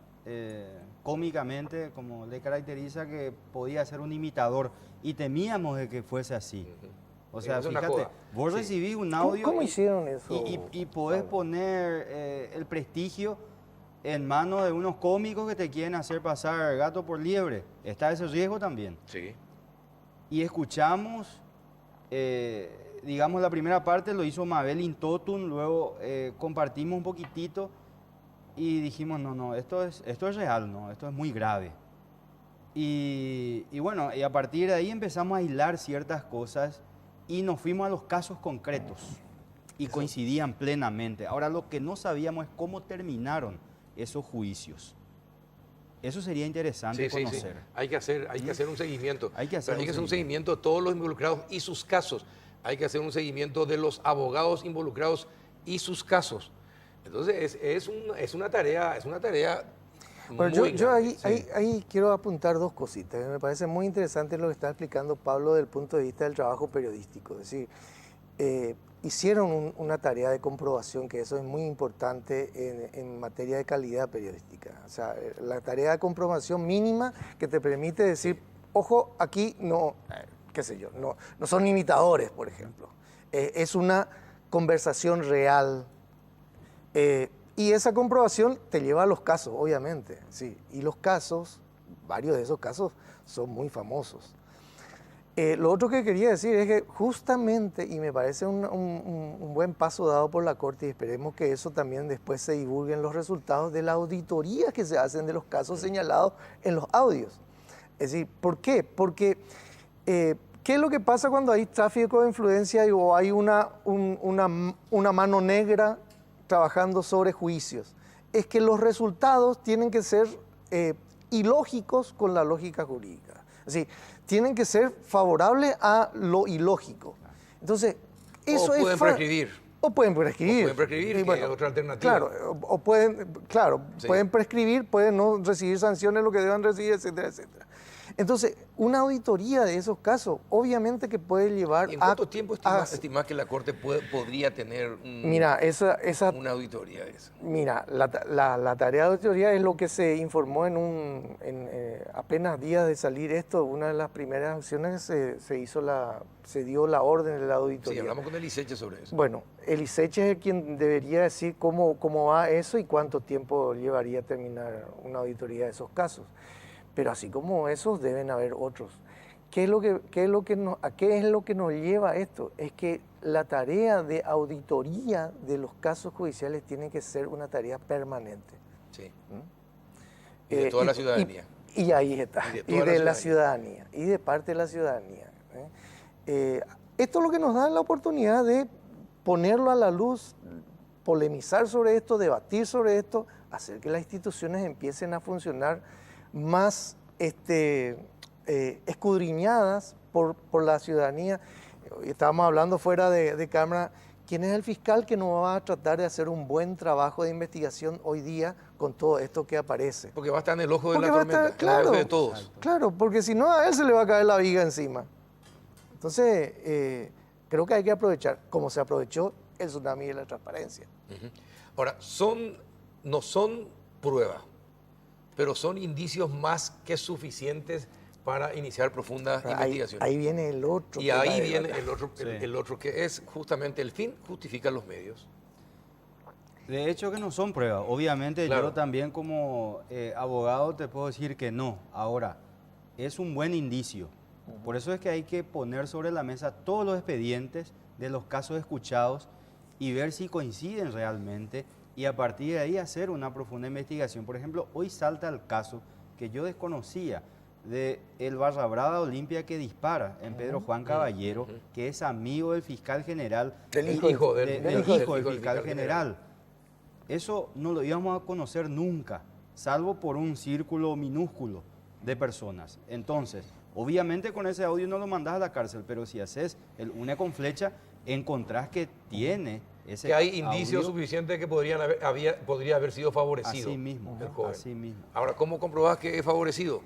cómicamente, como le caracteriza, que podía ser un imitador y temíamos de que fuese así. O sea, Es una fíjate, joda. vos Sí. recibís un audio ¿Cómo hicieron eso? y podés poner el prestigio en manos de unos cómicos que te quieren hacer pasar gato por liebre. Está ese riesgo también. Sí. Y escuchamos, digamos, la primera parte lo hizo Mabel Intotun, luego compartimos un poquitito y dijimos, no, esto es real, no, esto es muy grave. Y bueno, y a partir de ahí empezamos a hilar ciertas cosas y nos fuimos a los casos concretos y coincidían plenamente. Ahora, lo que no sabíamos es cómo terminaron esos juicios. Eso sería interesante Sí. conocer. Hay que hacer un seguimiento. Hay que hacer Pero hay que hacer un un seguimiento de todos los involucrados y sus casos. Hay que hacer un seguimiento de los abogados involucrados y sus casos. Entonces es una tarea Bueno, muy yo grande. ahí quiero apuntar dos cositas. Me parece muy interesante lo que está explicando Pablo desde el punto de vista del trabajo periodístico. Es decir, hicieron una tarea de comprobación, que eso es muy importante en materia de calidad periodística. O sea, la tarea de comprobación mínima que te permite decir, ojo, aquí no, qué sé yo, no son imitadores, por ejemplo. Es una conversación real. Y esa comprobación te lleva a los casos, obviamente, sí. Y los casos, varios de esos casos, son muy famosos. Lo otro que quería decir es que justamente, y me parece un buen paso dado por la Corte, y esperemos que eso también después se divulguen los resultados de la auditoría que se hacen de los casos señalados en los audios. Es decir, ¿por qué? Porque, ¿qué es lo que pasa cuando hay tráfico de influencia o hay una mano negra trabajando sobre juicios? Es que los resultados tienen que ser ilógicos con la lógica jurídica. Es decir, tienen que ser favorables a lo ilógico. Entonces, eso O pueden prescribir. O pueden prescribir. O pueden prescribir, Y que es otra alternativa. Claro, Sí. pueden prescribir, pueden no recibir sanciones, lo que deban recibir, etcétera, etcétera. Entonces, una auditoría de esos casos, obviamente que puede llevar ¿Y en a... cuánto tiempo estimás que la Corte podría tener Mira, una auditoría de eso? Mira, la tarea de auditoría es lo que se informó en apenas días de salir esto. Una de las primeras acciones se dio la orden de la auditoría. Sí, hablamos con el ISECHE sobre eso. Bueno, el ISECHE es quien debería decir cómo va eso y cuánto tiempo llevaría a terminar una auditoría de esos casos. Pero así como esos deben haber otros. ¿A qué es lo que nos lleva a esto? Es que la tarea de auditoría de los casos judiciales tiene que ser una tarea permanente. Sí. Y de toda la ciudadanía. Y ahí está. Y de toda la ciudadanía. Y de parte de la ciudadanía. Esto es lo que nos da la oportunidad de ponerlo a la luz, polemizar sobre esto, debatir sobre esto, hacer que las instituciones empiecen a funcionar más escudriñadas por la ciudadanía. Estábamos hablando fuera de cámara, ¿quién es el fiscal que no va a tratar de hacer un buen trabajo de investigación hoy día con todo esto que aparece? Porque va a estar en el ojo de Porque la va a tormenta, estar- claro, en el ojo de todos. Claro, porque si no a él se le va a caer la viga encima. Entonces, creo que hay que aprovechar, como se aprovechó el tsunami de la transparencia. Ujú. Ahora, no son pruebas, pero son indicios más que suficientes para iniciar profundas investigaciones. Ahí viene el otro. Y tema ahí de viene debate. el otro que es justamente el fin justifica los medios. De hecho que no son pruebas. Obviamente Claro. yo también como abogado te puedo decir que no. Ahora, es un buen indicio. Por eso es que hay que poner sobre la mesa todos los expedientes de los casos escuchados y ver si coinciden realmente y a partir de ahí hacer una profunda investigación. Por ejemplo, hoy salta el caso que yo desconocía de el Barra Brava Olimpia que dispara en Pedro Juan Caballero, que es amigo del fiscal general, Del y- hijo del hijo del fiscal general. Eso no lo íbamos a conocer nunca, salvo por un círculo minúsculo de personas. Entonces, obviamente con ese audio no lo mandás a la cárcel, pero si haces el une con flecha, encontrás que tiene ese Que hay indicios audio. suficientes que podría haber sido favorecido Así mismo, el joven. así mismo. Ahora, ¿cómo comprobás que es favorecido?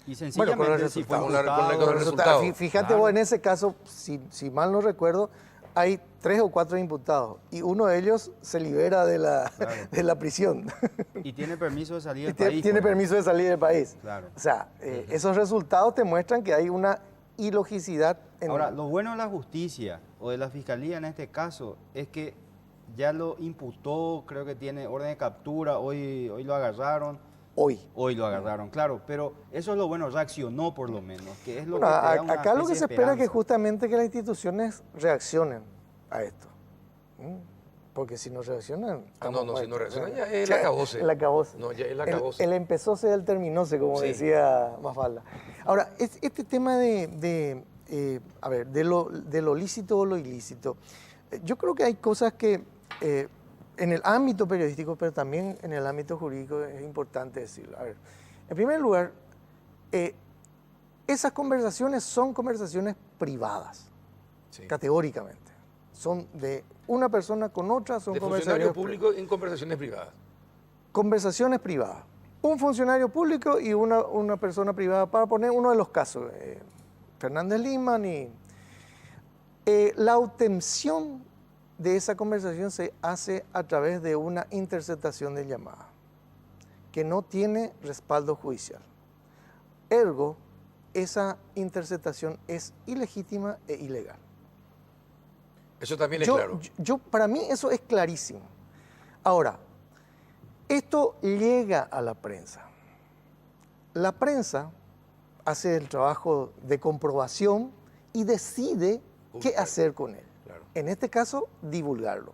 Y Bueno, con sencillamente los si fue resultados, con la- imputado, con el resultado. Fíjate Claro. vos, en ese caso, si mal no recuerdo, hay 3 o 4 imputados y uno de ellos se libera de la, Claro. de la prisión. y tiene permiso de salir Y del tiene, país. tiene por permiso de salir del país. Claro. O sea, esos resultados te muestran que hay una ilogicidad en Ahora, lo bueno de la justicia o de la fiscalía en este caso es que ya lo imputó, creo que tiene orden de captura, hoy lo agarraron. Hoy lo agarraron, claro, pero eso es lo bueno, reaccionó por lo menos, que es lo Bueno, que te da una acá lo que especie se de espera es que esperanza. justamente que las instituciones reaccionen a esto. Porque si no reaccionan... estamos No, si no muertos. reaccionan ya es el acabose. El acabose. No, ya es el El, acabose. el empezóse del terminóse, como Sí. decía Mafalda. Ahora, este tema a ver, de lo lícito o lo ilícito, yo creo que hay cosas que en el ámbito periodístico, pero también en el ámbito jurídico es importante decirlo. A ver, en primer lugar, esas conversaciones son conversaciones privadas, Sí. categóricamente. Son de una persona con otra, son De conversaciones funcionario público en conversaciones privadas. conversaciones privadas. Un funcionario público y una persona privada, para poner uno de los casos, Fernández Liman, y la obtención de esa conversación se hace a través de una interceptación de llamada, que no tiene respaldo judicial. Ergo, esa interceptación es ilegítima e ilegal. Eso también es claro. Para mí eso es clarísimo. Ahora, esto llega a la prensa. La prensa hace el trabajo de comprobación y decide qué Publicar. hacer con él. Claro. En este caso, divulgarlo.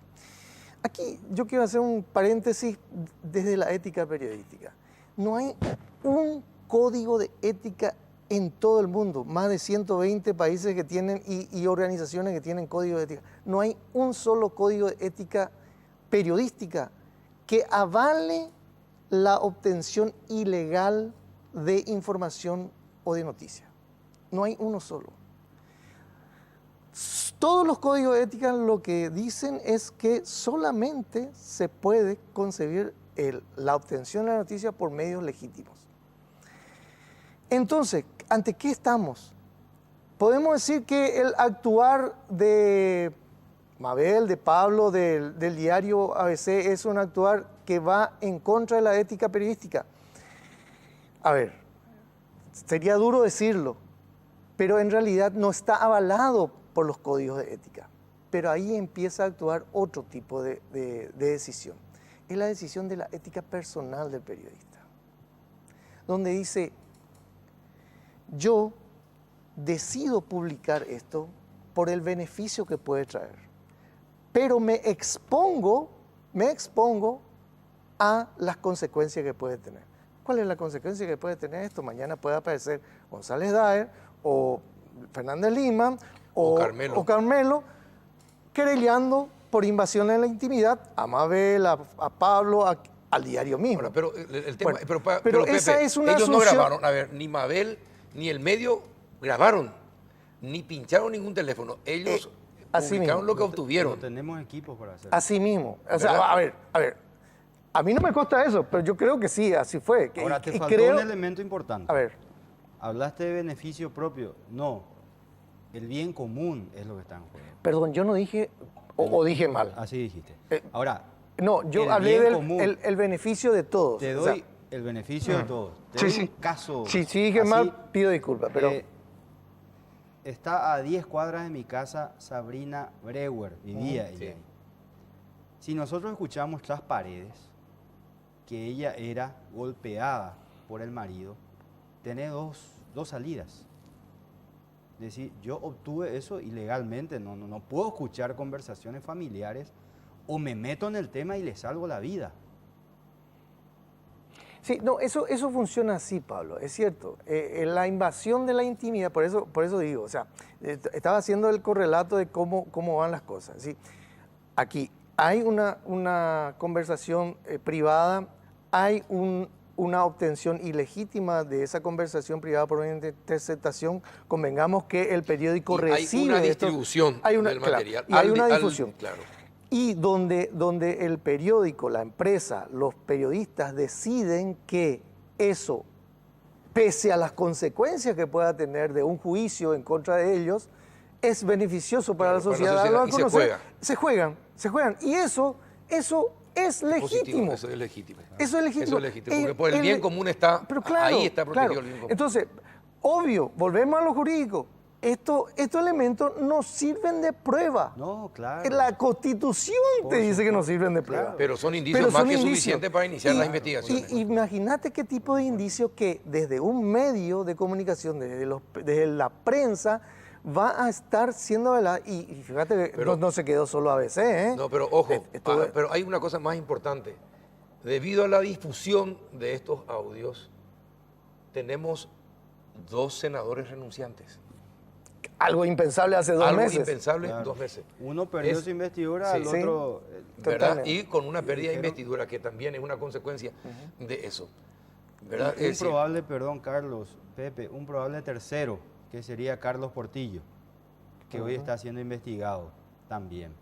Aquí yo quiero hacer un paréntesis desde la ética periodística. No hay un código de ética en todo el mundo, más de 120 países que tienen y organizaciones que tienen código de ética. No hay un solo código de ética periodística que avale la obtención ilegal de información o de noticia. No hay uno solo. Todos los códigos de ética lo que dicen es que solamente se puede concebir la obtención de la noticia por medios legítimos. Entonces, ¿ante qué estamos? Podemos decir que el actuar de Mabel, de Pablo, del diario ABC es un actuar que va en contra de la ética periodística. A ver, sería duro decirlo, pero en realidad no está avalado por los códigos de ética. Pero ahí empieza a actuar otro tipo de decisión. Es la decisión de la ética personal del periodista, donde dice: yo decido publicar esto por el beneficio que puede traer, pero me expongo a las consecuencias que puede tener. ¿Cuál es la consecuencia que puede tener esto? Mañana puede aparecer González Daer o Fernández Liman O o Carmelo querellando por invasión en la intimidad a Mabel, a Pablo, al diario mismo. Ahora, pero el tema, Bueno, pero pero Pepe, esa es una ellos no asunción- grabaron, a ver, ni Mabel ni el medio grabaron, ni pincharon ningún teléfono. Ellos así publicaron mismo. lo que obtuvieron. No tenemos equipos para hacer. Así mismo. O sea, ¿Verdad? a ver. A mí no me consta eso, pero yo creo que sí, así fue. Ahora, te Y faltó creo- un elemento importante. A ver, Hablaste de beneficio propio. No, el bien común es lo que está en juego. perdón, yo no dije, o dije mal. Así dijiste. Eh, Ahora, No, yo el hablé bien del común. el beneficio de todos. te O sea, doy el beneficio de todos. Te sí, doy sí. un caso. si dije así, mal, pido disculpas, pero está a 10 cuadras de mi casa Sabrina Breuer, vivía ella sí. ahí. Si nosotros escuchamos tras paredes que ella era golpeada por el marido, tiene dos salidas. Es decir, yo obtuve eso ilegalmente, no puedo escuchar conversaciones familiares o me meto en el tema y le salvo la vida. Sí, no, eso funciona así, Pablo, es cierto. La invasión de la intimidad, por eso digo, o sea, estaba haciendo el correlato de cómo van las cosas. ¿Sí? Aquí hay una conversación privada, hay una obtención ilegítima de esa conversación privada por una interceptación. Convengamos que el periódico recibe... Hay una distribución del material. Y hay una difusión. Claro. Y donde el periódico, la empresa, los periodistas deciden que eso, pese a las consecuencias que pueda tener de un juicio en contra de ellos, es beneficioso para la sociedad. Y se juegan. Se juegan. Y eso es legítimo. Eso es legítimo. Eso es legítimo. Porque por el bien común está, pero claro, ahí está protegido claro. el bien común. Entonces, obvio, volvemos a lo jurídico. Estos elementos no sirven de prueba. No, claro. La Constitución te dice que no sirven de prueba. Pero son indicios más que suficientes para iniciar las investigaciones. Y imagínate qué tipo de indicios que desde un medio de comunicación, desde la prensa, va a estar siendo velada. Y fíjate que no se quedó solo ABC, ¿eh? No, pero ojo, pero hay una cosa más importante. Debido a la difusión de estos audios, tenemos 2 senadores renunciantes. Algo impensable hace 2 meses. Algo impensable 2 meses. Uno perdió su investidura, el otro... ¿Verdad? Y con una pérdida de investidura, que también es una consecuencia de eso. ¿Verdad? Un probable, perdón, Carlos, Pepe, un probable tercero, que sería Carlos Portillo, que hoy está siendo investigado también.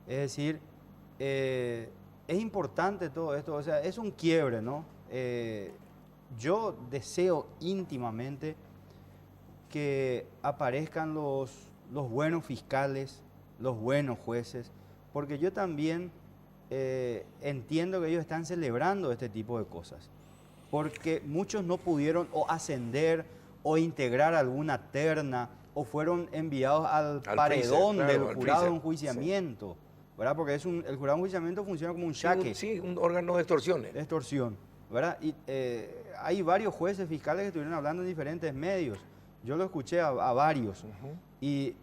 Es decir, es importante todo esto, o sea, es un quiebre, ¿no? Yo deseo íntimamente que aparezcan los buenos fiscales, los buenos jueces, porque yo también entiendo que ellos están celebrando este tipo de cosas, porque muchos no pudieron o ascender o integrar alguna terna o fueron enviados al paredón del jurado de enjuiciamiento, ¿verdad? Porque el jurado de enjuiciamiento funciona como un jaque. Sí, un órgano de extorsión. De extorsión, ¿verdad? Y hay varios jueces fiscales que estuvieron hablando en diferentes medios. Yo lo escuché a varios y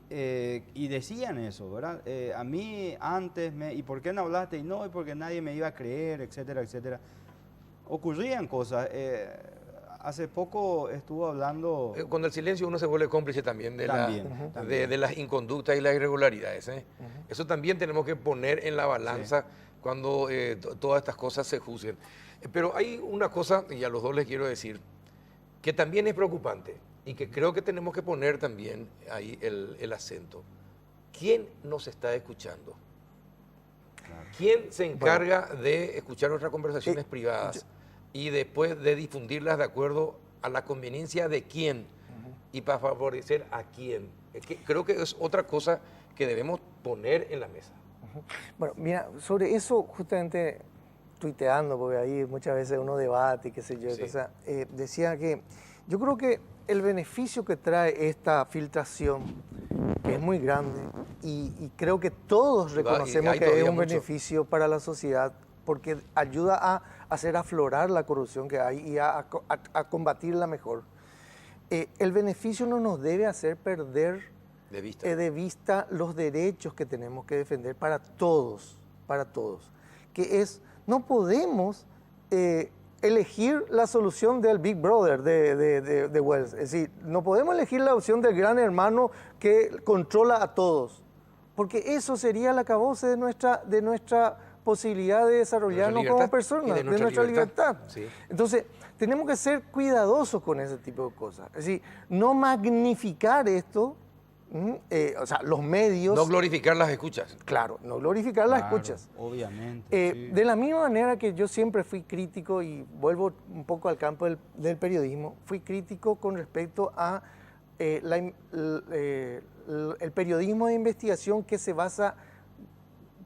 decían eso, ¿verdad? A mí antes, ¿y por qué no hablaste? Y no, y porque nadie me iba a creer, etcétera, etcétera. Ocurrían cosas. Hace poco estuvo hablando... Con el silencio uno se vuelve cómplice también de las inconductas y las irregularidades. Eso también tenemos que poner en la balanza cuando todas estas cosas se juzguen. Pero hay una cosa, y a los dos les quiero decir, que también es preocupante y que creo que tenemos que poner también ahí el acento. ¿Quién nos está escuchando? ¿Quién se encarga de escuchar nuestras conversaciones privadas y después de difundirlas de acuerdo a la conveniencia de quién y para favorecer a quién? Creo que es otra cosa que debemos poner en la mesa. Bueno, mira, sobre eso justamente tuiteando, porque ahí muchas veces uno debate y qué sé yo, decía que yo creo que el beneficio que trae esta filtración es muy grande y creo que todos reconocemos que es un beneficio para la sociedad porque ayuda a hacer aflorar la corrupción que hay y a combatirla mejor. El beneficio no nos debe hacer perder de vista los derechos que tenemos que defender para todos, que es, no podemos elegir la solución del Big Brother de Wells. Es decir, no podemos elegir la opción del gran hermano que controla a todos, porque eso sería el acabose de nuestra posibilidad de desarrollarnos como personas, de nuestra libertad. Sí. Entonces, tenemos que ser cuidadosos con ese tipo de cosas. Es decir, no magnificar esto, o sea, los medios... No glorificar las escuchas. Claro, no glorificar las escuchas. Obviamente. Sí. De la misma manera que yo siempre fui crítico, y vuelvo un poco al campo del periodismo, fui crítico con respecto a el periodismo de investigación que se basa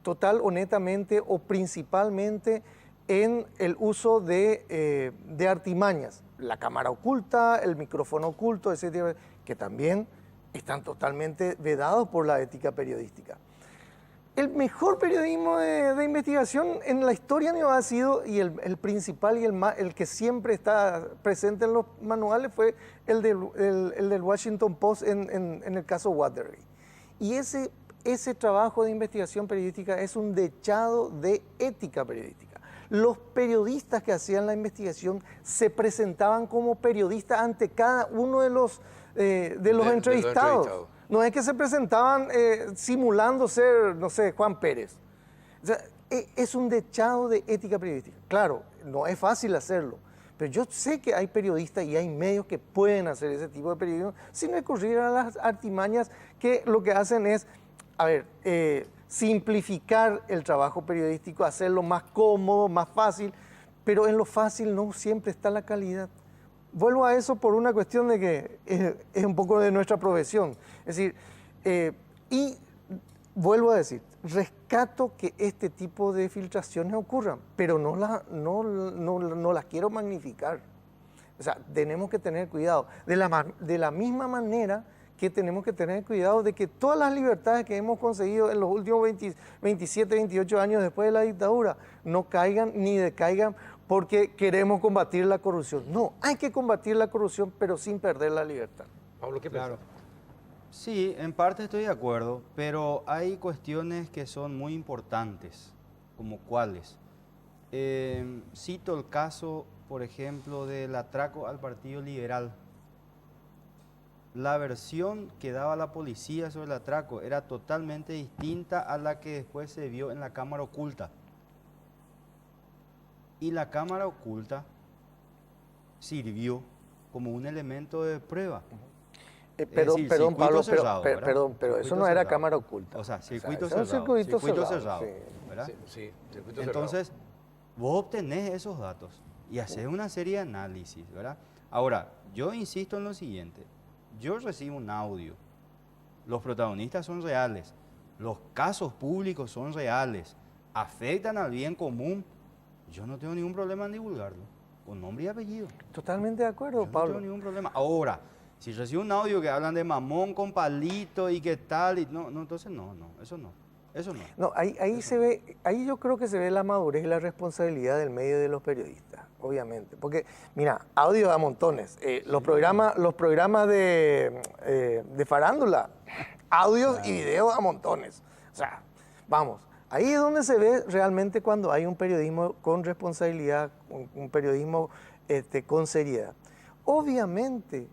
total, honestamente o principalmente en el uso de artimañas. La cámara oculta, el micrófono oculto, etcétera, que también están totalmente vedados por la ética periodística. El mejor periodismo de investigación en la historia mío ha sido, y el principal y el que siempre está presente en los manuales, fue el del Washington Post en el caso Watergate. Y ese trabajo de investigación periodística es un dechado de ética periodística. los periodistas que hacían la investigación se presentaban como periodistas ante cada uno de los entrevistados. No es que se presentaban simulando ser, no sé, Juan Pérez. O sea, es un dechado de ética periodística. Claro, no es fácil hacerlo, pero yo sé que hay periodistas y hay medios que pueden hacer ese tipo de periodismo sin recurrir a las artimañas que lo que hacen es, simplificar el trabajo periodístico, hacerlo más cómodo, más fácil, pero en lo fácil no siempre está la calidad. Vuelvo a eso por una cuestión de que es un poco de nuestra profesión. Es decir, y vuelvo a decir, rescato que este tipo de filtraciones ocurran, pero no las quiero magnificar. O sea, tenemos que tener cuidado. De la misma manera que tenemos que tener cuidado de que todas las libertades que hemos conseguido en los últimos 27, 28 años después de la dictadura no caigan ni decaigan porque queremos combatir la corrupción. No, hay que combatir la corrupción, pero sin perder la libertad. Pablo, ¿qué Claro. piensas? Sí, en parte estoy de acuerdo, pero hay cuestiones que son muy importantes, como cuáles. Cito el caso, por ejemplo, del atraco al Partido Liberal. La versión que daba la policía sobre el atraco era totalmente distinta a la que después se vio en la cámara oculta. Y la cámara oculta sirvió como un elemento de prueba. Perdón, decir, Pablo, circuito cerrado, ¿verdad? pero eso Circuito no era cerrado. cámara oculta. O sea, circuito es un cerrado. circuito Circuito cerrado, cerrado, sí. ¿verdad? Sí, circuito cerrado. Entonces, vos obtenés esos datos y haces una serie de análisis, ¿verdad? Ahora, yo insisto en lo siguiente. Yo recibo un audio. Los protagonistas son reales. Los casos públicos son reales. Afectan al bien común. Yo no tengo ningún problema en divulgarlo. Con nombre y apellido. Totalmente de acuerdo, Yo no Pablo. tengo ningún problema. Ahora, si recibo un audio que hablan de mamón con palito y qué tal, entonces no, eso no. No, ahí yo creo que se ve la madurez y la responsabilidad del medio de los periodistas, obviamente. Porque, mira, audio a montones. Los programas de farándula, audios y videos a montones. O sea, vamos, ahí es donde se ve realmente cuando hay un periodismo con responsabilidad, un periodismo con seriedad. Obviamente,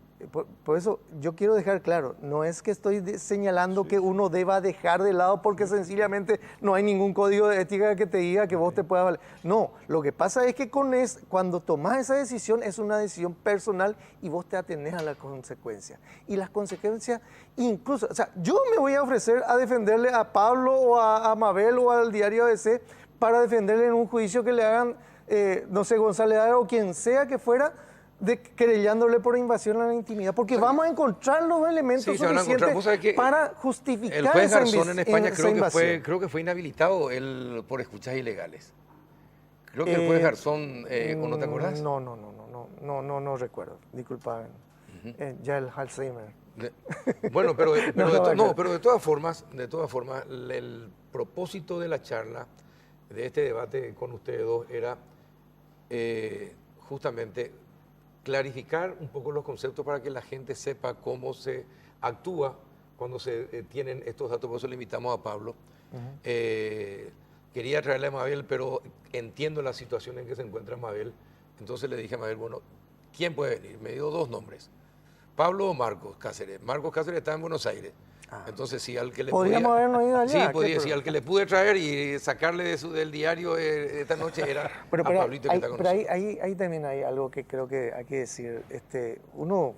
por eso yo quiero dejar claro, no es que estoy señalando que uno deba dejar de lado porque sencillamente no hay ningún código de ética que te diga que vos te puedas valer. No, lo que pasa es que cuando tomás esa decisión es una decisión personal y vos te atenés a las consecuencias. Y las consecuencias incluso, o sea, yo me voy a ofrecer a defenderle a Pablo o a Mabel o al diario ABC para defenderle en un juicio que le hagan, no sé, González Lara o quien sea que fuera, querellándole por invasión a la intimidad, porque vamos a encontrar los elementos Sí, se van a encontrar. Vos sabés suficientes que para justificar el juez esa Garzón en España invasión. creo que fue inhabilitado por escuchas ilegales. Creo que el juez Garzón, ¿o no te acordás? No recuerdo, disculpa. Ya el Alzheimer. Bueno, pero No, pero de todas formas, el propósito de la charla, de este debate con ustedes dos, era justamente clarificar un poco los conceptos para que la gente sepa cómo se actúa cuando se tienen estos datos. Por eso le invitamos a Pablo. Quería traerle a Mabel, pero entiendo la situación en que se encuentra Mabel. Entonces le dije a Mabel, bueno, ¿quién puede venir? Me dio dos nombres. Pablo o Marcos Cáceres. Marcos Cáceres está en Buenos Aires. Entonces, si al que le podríamos habernos ido allá. Sí, podía, si al que le pude traer y sacarle del diario esta noche era a Pablito que está con pero nosotros. ahí también hay algo que creo que hay que decir. Uno,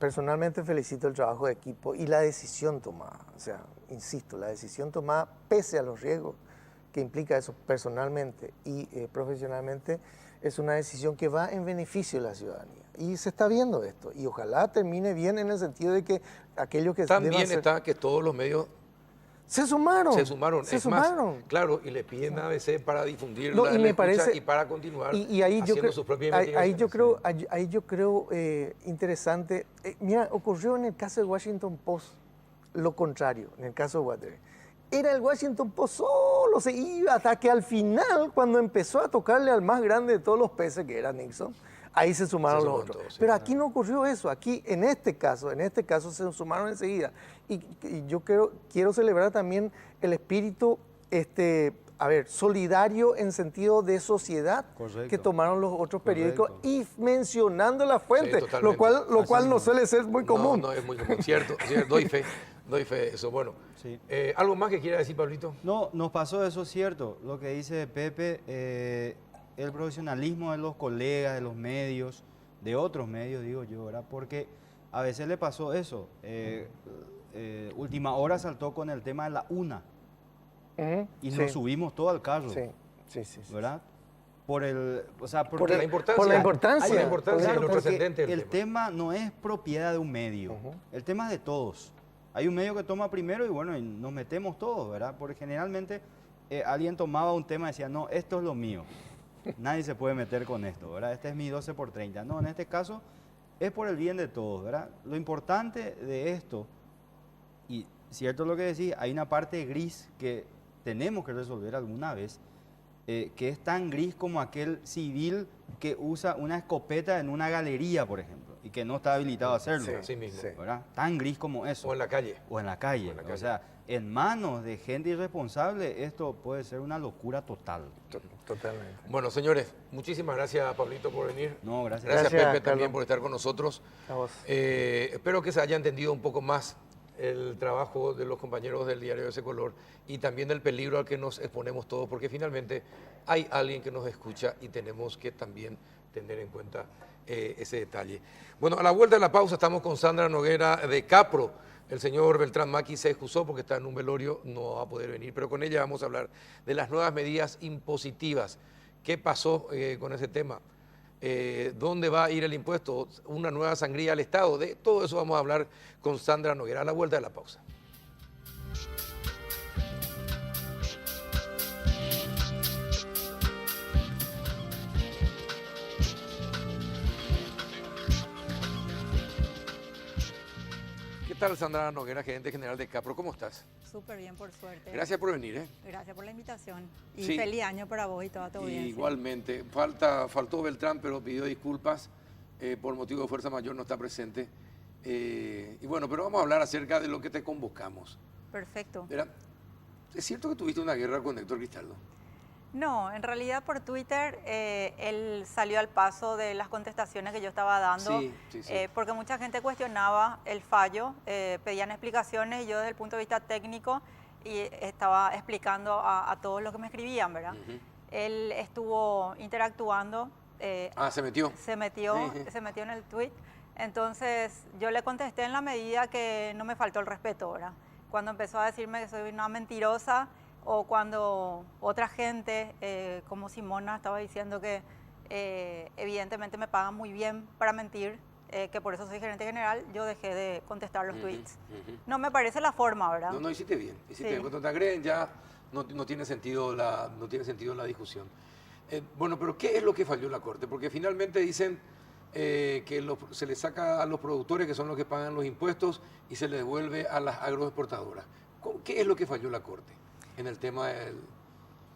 personalmente felicito el trabajo de equipo y la decisión tomada. O sea, insisto, la decisión tomada pese a los riesgos que implica eso personalmente y profesionalmente, es una decisión que va en beneficio de la ciudadanía. Y se está viendo esto. Y ojalá termine bien en el sentido de que aquello que también está que todos los medios se sumaron. Más, claro, y le piden a ABC para difundir No, la y me escucha parece, y para continuar y ahí haciendo sus propias ahí investigaciones. yo creo interesante. Mira, ocurrió en el caso de Washington Post lo contrario, en el caso de Watergate. Era el Washington Post solo, se iba hasta que al final, cuando empezó a tocarle al más grande de todos los peces, que era Nixon, ahí se sumaron los otros. Todos, sí. Pero aquí no ocurrió eso. Aquí, en este caso se sumaron enseguida. Y yo quiero celebrar también el espíritu a ver, solidario en sentido de sociedad Correcto. que tomaron los otros periódicos Correcto. y mencionando la fuente, totalmente. lo cual Así no mismo. suele ser muy común. No, no es muy común, cierto, doy fe de eso. Bueno, Sí. ¿algo más que quiera decir, Pablito? No, nos pasó eso, cierto. Lo que dice Pepe, el profesionalismo de los colegas, de los medios, de otros medios, digo yo, ¿verdad? Porque a veces le pasó eso. Última hora saltó con el tema de la UNA Ujú, y sí, nos subimos todo al carro, sí. ¿verdad? O sea, Por porque la importancia. por la importancia. Por la importancia Claro, y lo porque trascendente del el tema no es propiedad de un medio, Ujú. el tema es de todos. Hay un medio que toma primero y bueno, y nos metemos todos, ¿verdad? Porque generalmente alguien tomaba un tema y decía, no, esto es lo mío, nadie se puede meter con esto, ¿verdad? Este es mi 12 por 30. No, en este caso es por el bien de todos, ¿verdad? Lo importante de esto, y cierto lo que decís, hay una parte gris que tenemos que resolver alguna vez, que es tan gris como aquel civil que usa una escopeta en una galería, por ejemplo, y que no está habilitado a hacerlo, Sí, Así mismo. sí. ¿verdad? Tan gris como eso. O en la calle. O en la calle. O en la calle. O sea, en manos de gente irresponsable, esto puede ser una locura total. Totalmente. Bueno, señores, muchísimas gracias, Pablito, por venir. No, gracias. Gracias, Gracias, Pepe, también Carlos. por estar con nosotros. A vos. Espero que se haya entendido un poco más el trabajo de los compañeros del diario de ese color y también del peligro al que nos exponemos todos, porque finalmente hay alguien que nos escucha y tenemos que también tener en cuenta ese detalle. Bueno, a la vuelta de la pausa estamos con Sandra Noguera de Capro. El señor Beltrán Maqui se excusó porque está en un velorio, no va a poder venir, pero con ella vamos a hablar de las nuevas medidas impositivas. ¿Qué pasó con ese tema? ¿Dónde va a ir el impuesto? Una nueva sangría al Estado. De todo eso vamos a hablar con Sandra Noguera a la vuelta de la pausa. ¿Qué tal, Sandra Noguera, gerente general de Capro? ¿Cómo estás? Súper bien, por suerte. Gracias por venir. Gracias por la invitación. Y Sí. feliz año para vos y toda tu audiencia. Igualmente. Faltó Beltrán, pero pidió disculpas. Por motivo de fuerza mayor no está presente. Y bueno, pero vamos a hablar acerca de lo que te convocamos. Perfecto. Verá, ¿es cierto que tuviste una guerra con Héctor Cristaldo? No, en realidad por Twitter él salió al paso de las contestaciones que yo estaba dando, Sí. porque mucha gente cuestionaba el fallo, pedían explicaciones y yo desde el punto de vista técnico y estaba explicando a todos los que me escribían, ¿verdad? Ujú. Él estuvo interactuando. Se metió. Se metió en el tweet. Entonces yo le contesté en la medida que no me faltó el respeto, ¿verdad? Cuando empezó a decirme que soy una mentirosa o cuando otra gente, como Simona, estaba diciendo que evidentemente me pagan muy bien para mentir, que por eso soy gerente general, yo dejé de contestar los tweets. No me parece la forma, ¿verdad? No, hiciste bien. Hiciste Sí. bien. Cuando te agreden ya no tiene sentido la discusión. Bueno, pero ¿qué es lo que falló la Corte? Porque finalmente dicen que se le saca a los productores, que son los que pagan los impuestos, y se le devuelve a las agroexportadoras. ¿Qué es lo que falló la Corte en el tema de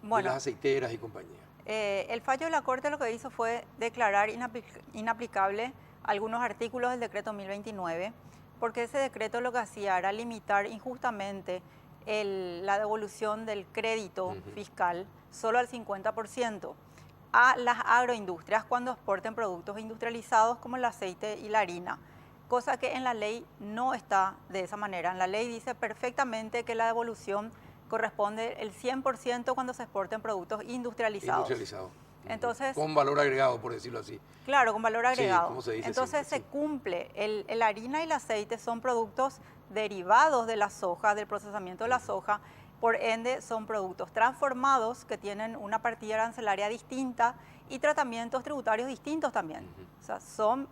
Bueno, las aceiteras y compañía? el fallo de la Corte lo que hizo fue declarar inaplicable algunos artículos del decreto 1029, porque ese decreto lo que hacía era limitar injustamente la devolución del crédito fiscal solo al 50% a las agroindustrias cuando exporten productos industrializados como el aceite y la harina, cosa que en la ley no está de esa manera. En la ley dice perfectamente que la devolución corresponde el 100% cuando se exporten productos industrializados. Industrializado. Entonces, Con valor agregado, por decirlo así. claro, con valor Sí, agregado. ¿cómo se dice Entonces siempre? se cumple. La harina y el aceite son productos derivados de la soja, del procesamiento de la soja. Por ende, son productos transformados que tienen una partida arancelaria distinta y tratamientos tributarios distintos también. O sea, son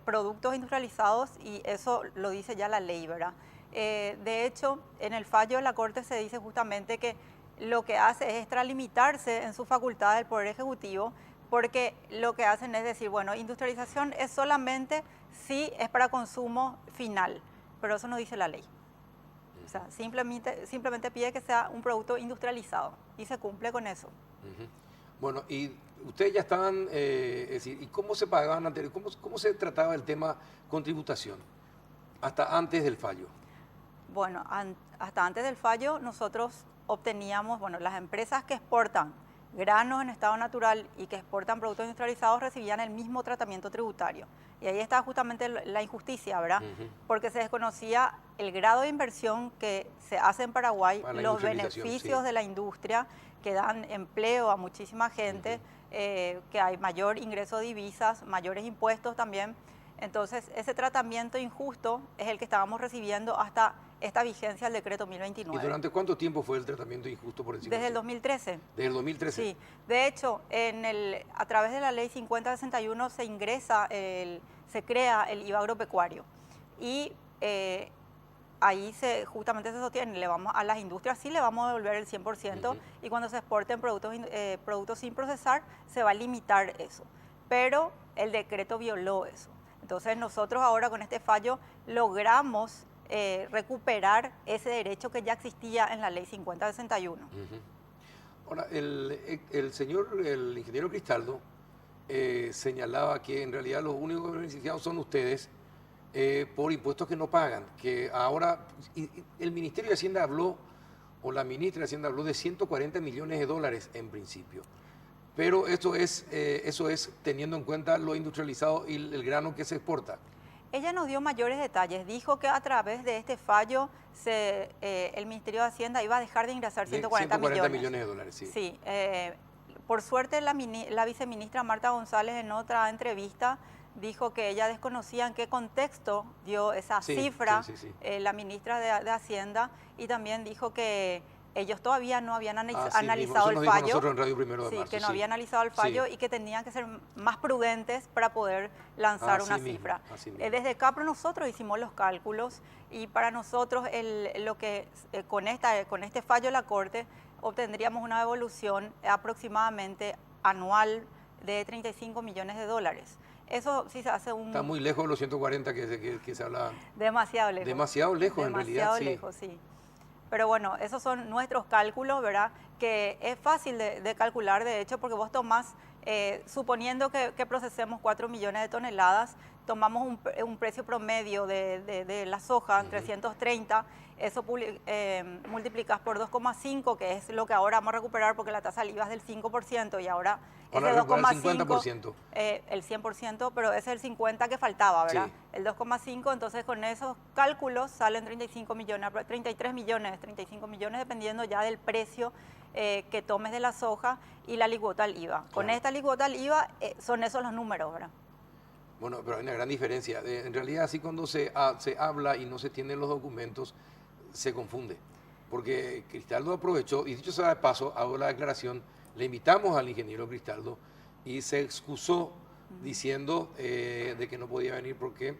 productos industrializados y eso lo dice ya la ley, ¿verdad? De hecho, en el fallo de la Corte se dice justamente que lo que hace es extralimitarse en su facultad del Poder Ejecutivo, porque lo que hacen es decir, bueno, industrialización es solamente si es para consumo final, pero eso no dice la ley. O sea, simplemente pide que sea un producto industrializado y se cumple con eso. Bueno, y ustedes ya estaban, es decir, ¿y cómo se pagaban anteriormente? ¿Cómo se trataba el tema con tributación hasta antes del fallo? Bueno, hasta antes del fallo nosotros obteníamos, bueno, las empresas que exportan granos en estado natural y que exportan productos industrializados recibían el mismo tratamiento tributario. Y ahí está justamente la injusticia, ¿verdad? Porque se desconocía el grado de inversión que se hace en Paraguay, Para la los industrialización, beneficios sí. de la industria que dan empleo a muchísima gente, que hay mayor ingreso de divisas, mayores impuestos también. Entonces, ese tratamiento injusto es el que estábamos recibiendo hasta esta vigencia del decreto ¿Y 1029. durante cuánto tiempo fue el tratamiento injusto por encima? Desde el 2013. Desde el 2013. Sí, de hecho, a través de la ley 5061 se crea el IVA agropecuario y ahí justamente se sostiene, a las industrias sí le vamos a devolver el 100% y cuando se exporten productos sin procesar se va a limitar eso, pero el decreto violó eso. Entonces nosotros ahora con este fallo logramos recuperar ese derecho que ya existía en la ley 5061. Ahora, el ingeniero Cristaldo señalaba que en realidad los únicos beneficiados son ustedes por impuestos que no pagan, que ahora el Ministerio de Hacienda habló, o la ministra de Hacienda habló de 140 millones de dólares en principio, pero eso es teniendo en cuenta lo industrializado y el grano que se exporta. Ella nos dio mayores detalles, dijo que a través de este fallo el Ministerio de Hacienda iba a dejar de ingresar 140 millones de dólares, sí. Sí, por suerte la viceministra Marta González en otra entrevista dijo que ella desconocía en qué contexto dio esa cifra la ministra de Hacienda y también dijo que ellos todavía no habían analizado el fallo. Nosotros en Radio Primero de Sí, Marzo, que no habían analizado el fallo y que tenían que ser más prudentes para poder lanzar una cifra. Desde CAPRO nosotros hicimos los cálculos y para nosotros con este fallo de la Corte obtendríamos una devolución aproximadamente anual de 35 millones de dólares. Eso sí se hace Está muy lejos de los 140 que se hablaban. Demasiado lejos. Demasiado lejos en realidad, Demasiado lejos, sí. Pero bueno, esos son nuestros cálculos, ¿verdad? Que es fácil de calcular, de hecho, porque vos tomás, suponiendo que procesemos 4 millones de toneladas, tomamos un precio promedio de la soja, 330, eso multiplicas por 2,5, que es lo que ahora vamos a recuperar porque la tasa del IVA es del 5% y ahora ese 2,5, el 100%, pero ese es el 50% que faltaba, ¿verdad? Sí. El 2,5, entonces con esos cálculos salen 35 millones, 33 millones, 35 millones, dependiendo ya del precio que tomes de la soja y la alícuota al IVA. Con Claro. esta alícuota al IVA son esos los números, ¿verdad? Bueno, pero hay una gran diferencia. En realidad, así cuando se habla y no se tienen los documentos, se confunde. Porque Cristaldo aprovechó, y dicho sea de paso, hago la declaración, le invitamos al ingeniero Cristaldo y se excusó diciendo de que no podía venir porque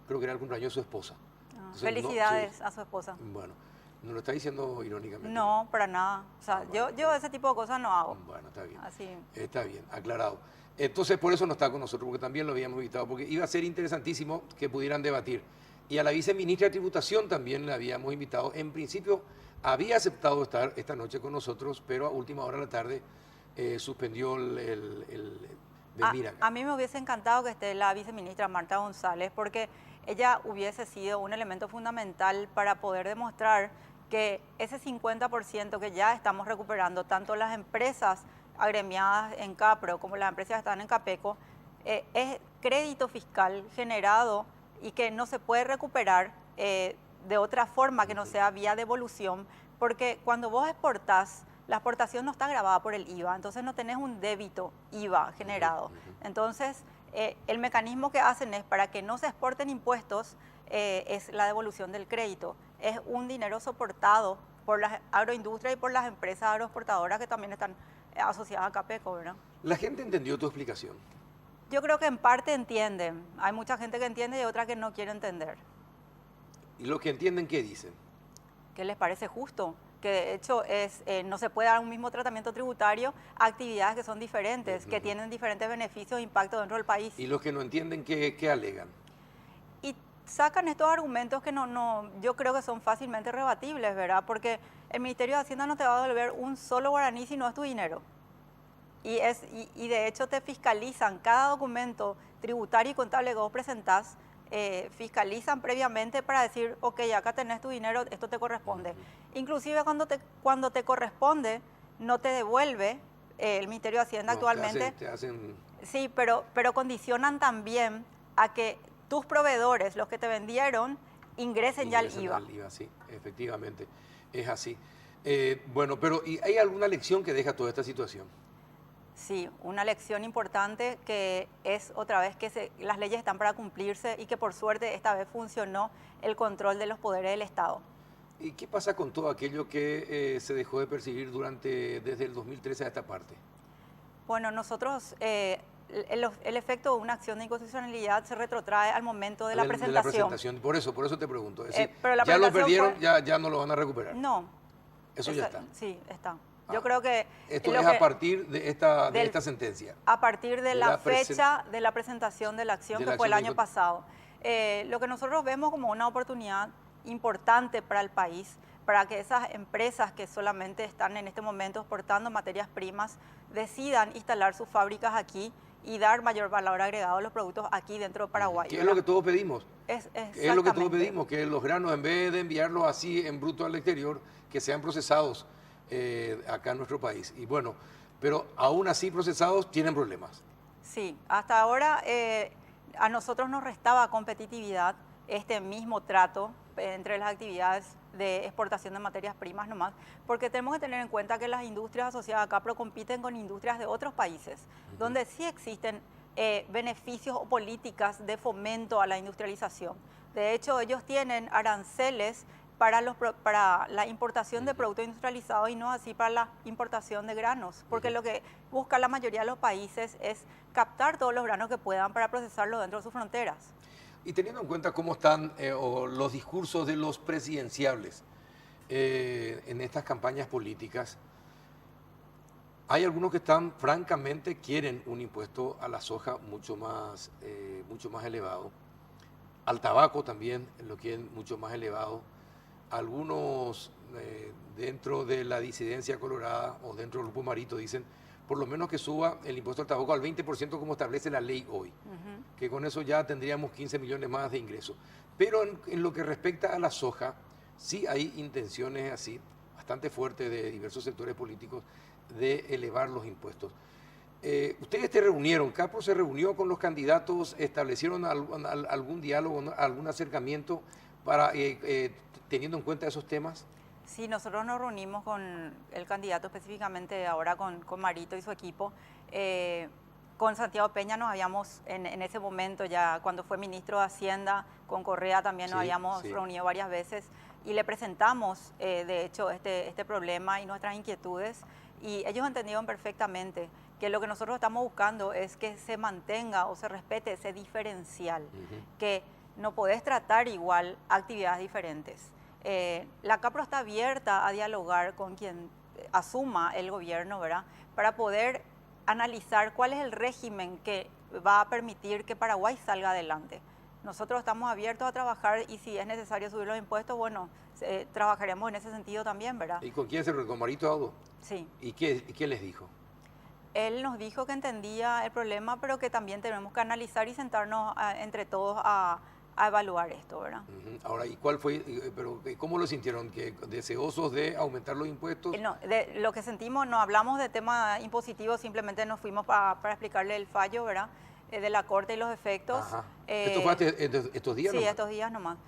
creo que era el cumpleaños de su esposa. Entonces, Felicidades a su esposa. Bueno, no lo está diciendo irónicamente. No, para nada. O sea, yo ese tipo de cosas no hago. Bueno, está bien. Así. Está bien, aclarado. Entonces, por eso no está con nosotros, porque también lo habíamos invitado, porque iba a ser interesantísimo que pudieran debatir. Y a la viceministra de Tributación también la habíamos invitado. En principio, había aceptado estar esta noche con nosotros, pero a última hora de la tarde suspendió el venir acá. A mí me hubiese encantado que esté la viceministra Marta González, porque ella hubiese sido un elemento fundamental para poder demostrar que ese 50% que ya estamos recuperando, tanto las empresas agremiadas en CAPRO como las empresas que están en CAPECO, es crédito fiscal generado y que no se puede recuperar de otra forma que no sea vía devolución, porque cuando vos exportás, la exportación no está grabada por el IVA, entonces no tenés un débito IVA generado. Entonces, el mecanismo que hacen es para que no se exporten impuestos, es la devolución del crédito. Es un dinero soportado por la agroindustria y por las empresas agroexportadoras que también están asociadas a CAPECO, ¿verdad? La gente entendió tu explicación. Yo creo que en parte entienden. Hay mucha gente que entiende y otra que no quiere entender. ¿Y los que entienden qué dicen? Que les parece justo, que de hecho no se puede dar un mismo tratamiento tributario a actividades que son diferentes, que tienen diferentes beneficios e impactos dentro del país. ¿Y los que no entienden qué alegan? Y sacan estos argumentos que yo creo que son fácilmente rebatibles, ¿verdad? Porque el Ministerio de Hacienda no te va a devolver un solo guaraní si no es tu dinero. Y de hecho te fiscalizan cada documento tributario y contable que vos presentás, fiscalizan previamente para decir, ok, acá tenés tu dinero, esto te corresponde. Inclusive cuando te corresponde, no te devuelve el Ministerio de Hacienda No, actualmente. te hacen Sí, pero condicionan también a que tus proveedores, los que te vendieron, ingresen ya al ingresan IVA. al IVA, sí, efectivamente, es así. Bueno, pero ¿y hay alguna lección que deja toda esta situación? Sí, una lección importante que es otra vez que las leyes están para cumplirse y que por suerte esta vez funcionó el control de los poderes del Estado. ¿Y qué pasa con todo aquello que se dejó de percibir desde el 2013 a esta parte? Bueno, nosotros, el efecto de una acción de inconstitucionalidad se retrotrae al momento de la presentación. Por eso te pregunto. Es decir, pero la ya lo presentación perdieron, ya no lo van a recuperar. No. Eso ya está. Sí, está. Ah, Yo creo que... Esto es a partir de esta sentencia. A partir de de la la fecha de la presentación de la acción, de que la fue el acción año pasado. Lo que nosotros vemos como una oportunidad importante para el país, para que esas empresas que solamente están en este momento exportando materias primas decidan instalar sus fábricas aquí y dar mayor valor agregado a los productos aquí dentro de Paraguay. ¿Qué es lo que todos pedimos? Es Es lo que todos pedimos, que los granos, en vez de enviarlos así en bruto al exterior, que sean procesados acá en nuestro país. Y bueno, pero aún así procesados tienen problemas. Sí, hasta ahora a nosotros nos restaba competitividad este mismo trato entre las actividades de exportación de materias primas nomás, porque tenemos que tener en cuenta que las industrias asociadas a Capro compiten con industrias de otros países, donde sí existen beneficios o políticas de fomento a la industrialización. De hecho, ellos tienen aranceles para la importación de productos industrializados y no así para la importación de granos, porque lo que busca la mayoría de los países es captar todos los granos que puedan para procesarlos dentro de sus fronteras. Y teniendo en cuenta cómo están los discursos de los presidenciables en estas campañas políticas, hay algunos que francamente, quieren un impuesto a la soja mucho más elevado. Al tabaco también lo quieren mucho más elevado. Algunos dentro de la disidencia colorada o dentro del grupo Marito dicen por lo menos que suba el impuesto al tabaco al 20% como establece la ley hoy, que con eso ya tendríamos 15 millones más de ingresos. Pero en lo que respecta a la soja, sí hay intenciones así, bastante fuertes de diversos sectores políticos de elevar los impuestos. Ustedes te reunieron, Capro se reunió con los candidatos, establecieron algún diálogo, algún acercamiento para teniendo en cuenta esos temas. Sí, nosotros nos reunimos con el candidato específicamente ahora con Marito y su equipo. Con Santiago Peña nos habíamos, en ese momento ya cuando fue ministro de Hacienda, con Correa también nos habíamos reunido varias veces y le presentamos de hecho este problema y nuestras inquietudes y ellos entendieron perfectamente que lo que nosotros estamos buscando es que se mantenga o se respete ese diferencial, que no podés tratar igual actividades diferentes. La Capro está abierta a dialogar con quien asuma el gobierno, ¿verdad? Para poder analizar cuál es el régimen que va a permitir que Paraguay salga adelante. Nosotros estamos abiertos a trabajar y si es necesario subir los impuestos, bueno, trabajaremos en ese sentido también, ¿verdad? ¿Y con quién se reunió? ¿Con Marito Audo? Sí. ¿Y qué les dijo? Él nos dijo que entendía el problema, pero que también tenemos que analizar y sentarnos entre todos a evaluar esto, ¿verdad? Ahora, ¿y cuál fue, cómo lo sintieron? ¿Que deseosos de aumentar los impuestos? No, de lo que sentimos, no hablamos de tema impositivo, simplemente nos fuimos para explicarle el fallo, ¿verdad? De la Corte y los efectos. ¿Esto fue estos días? Sí, nomás? estos días nomás.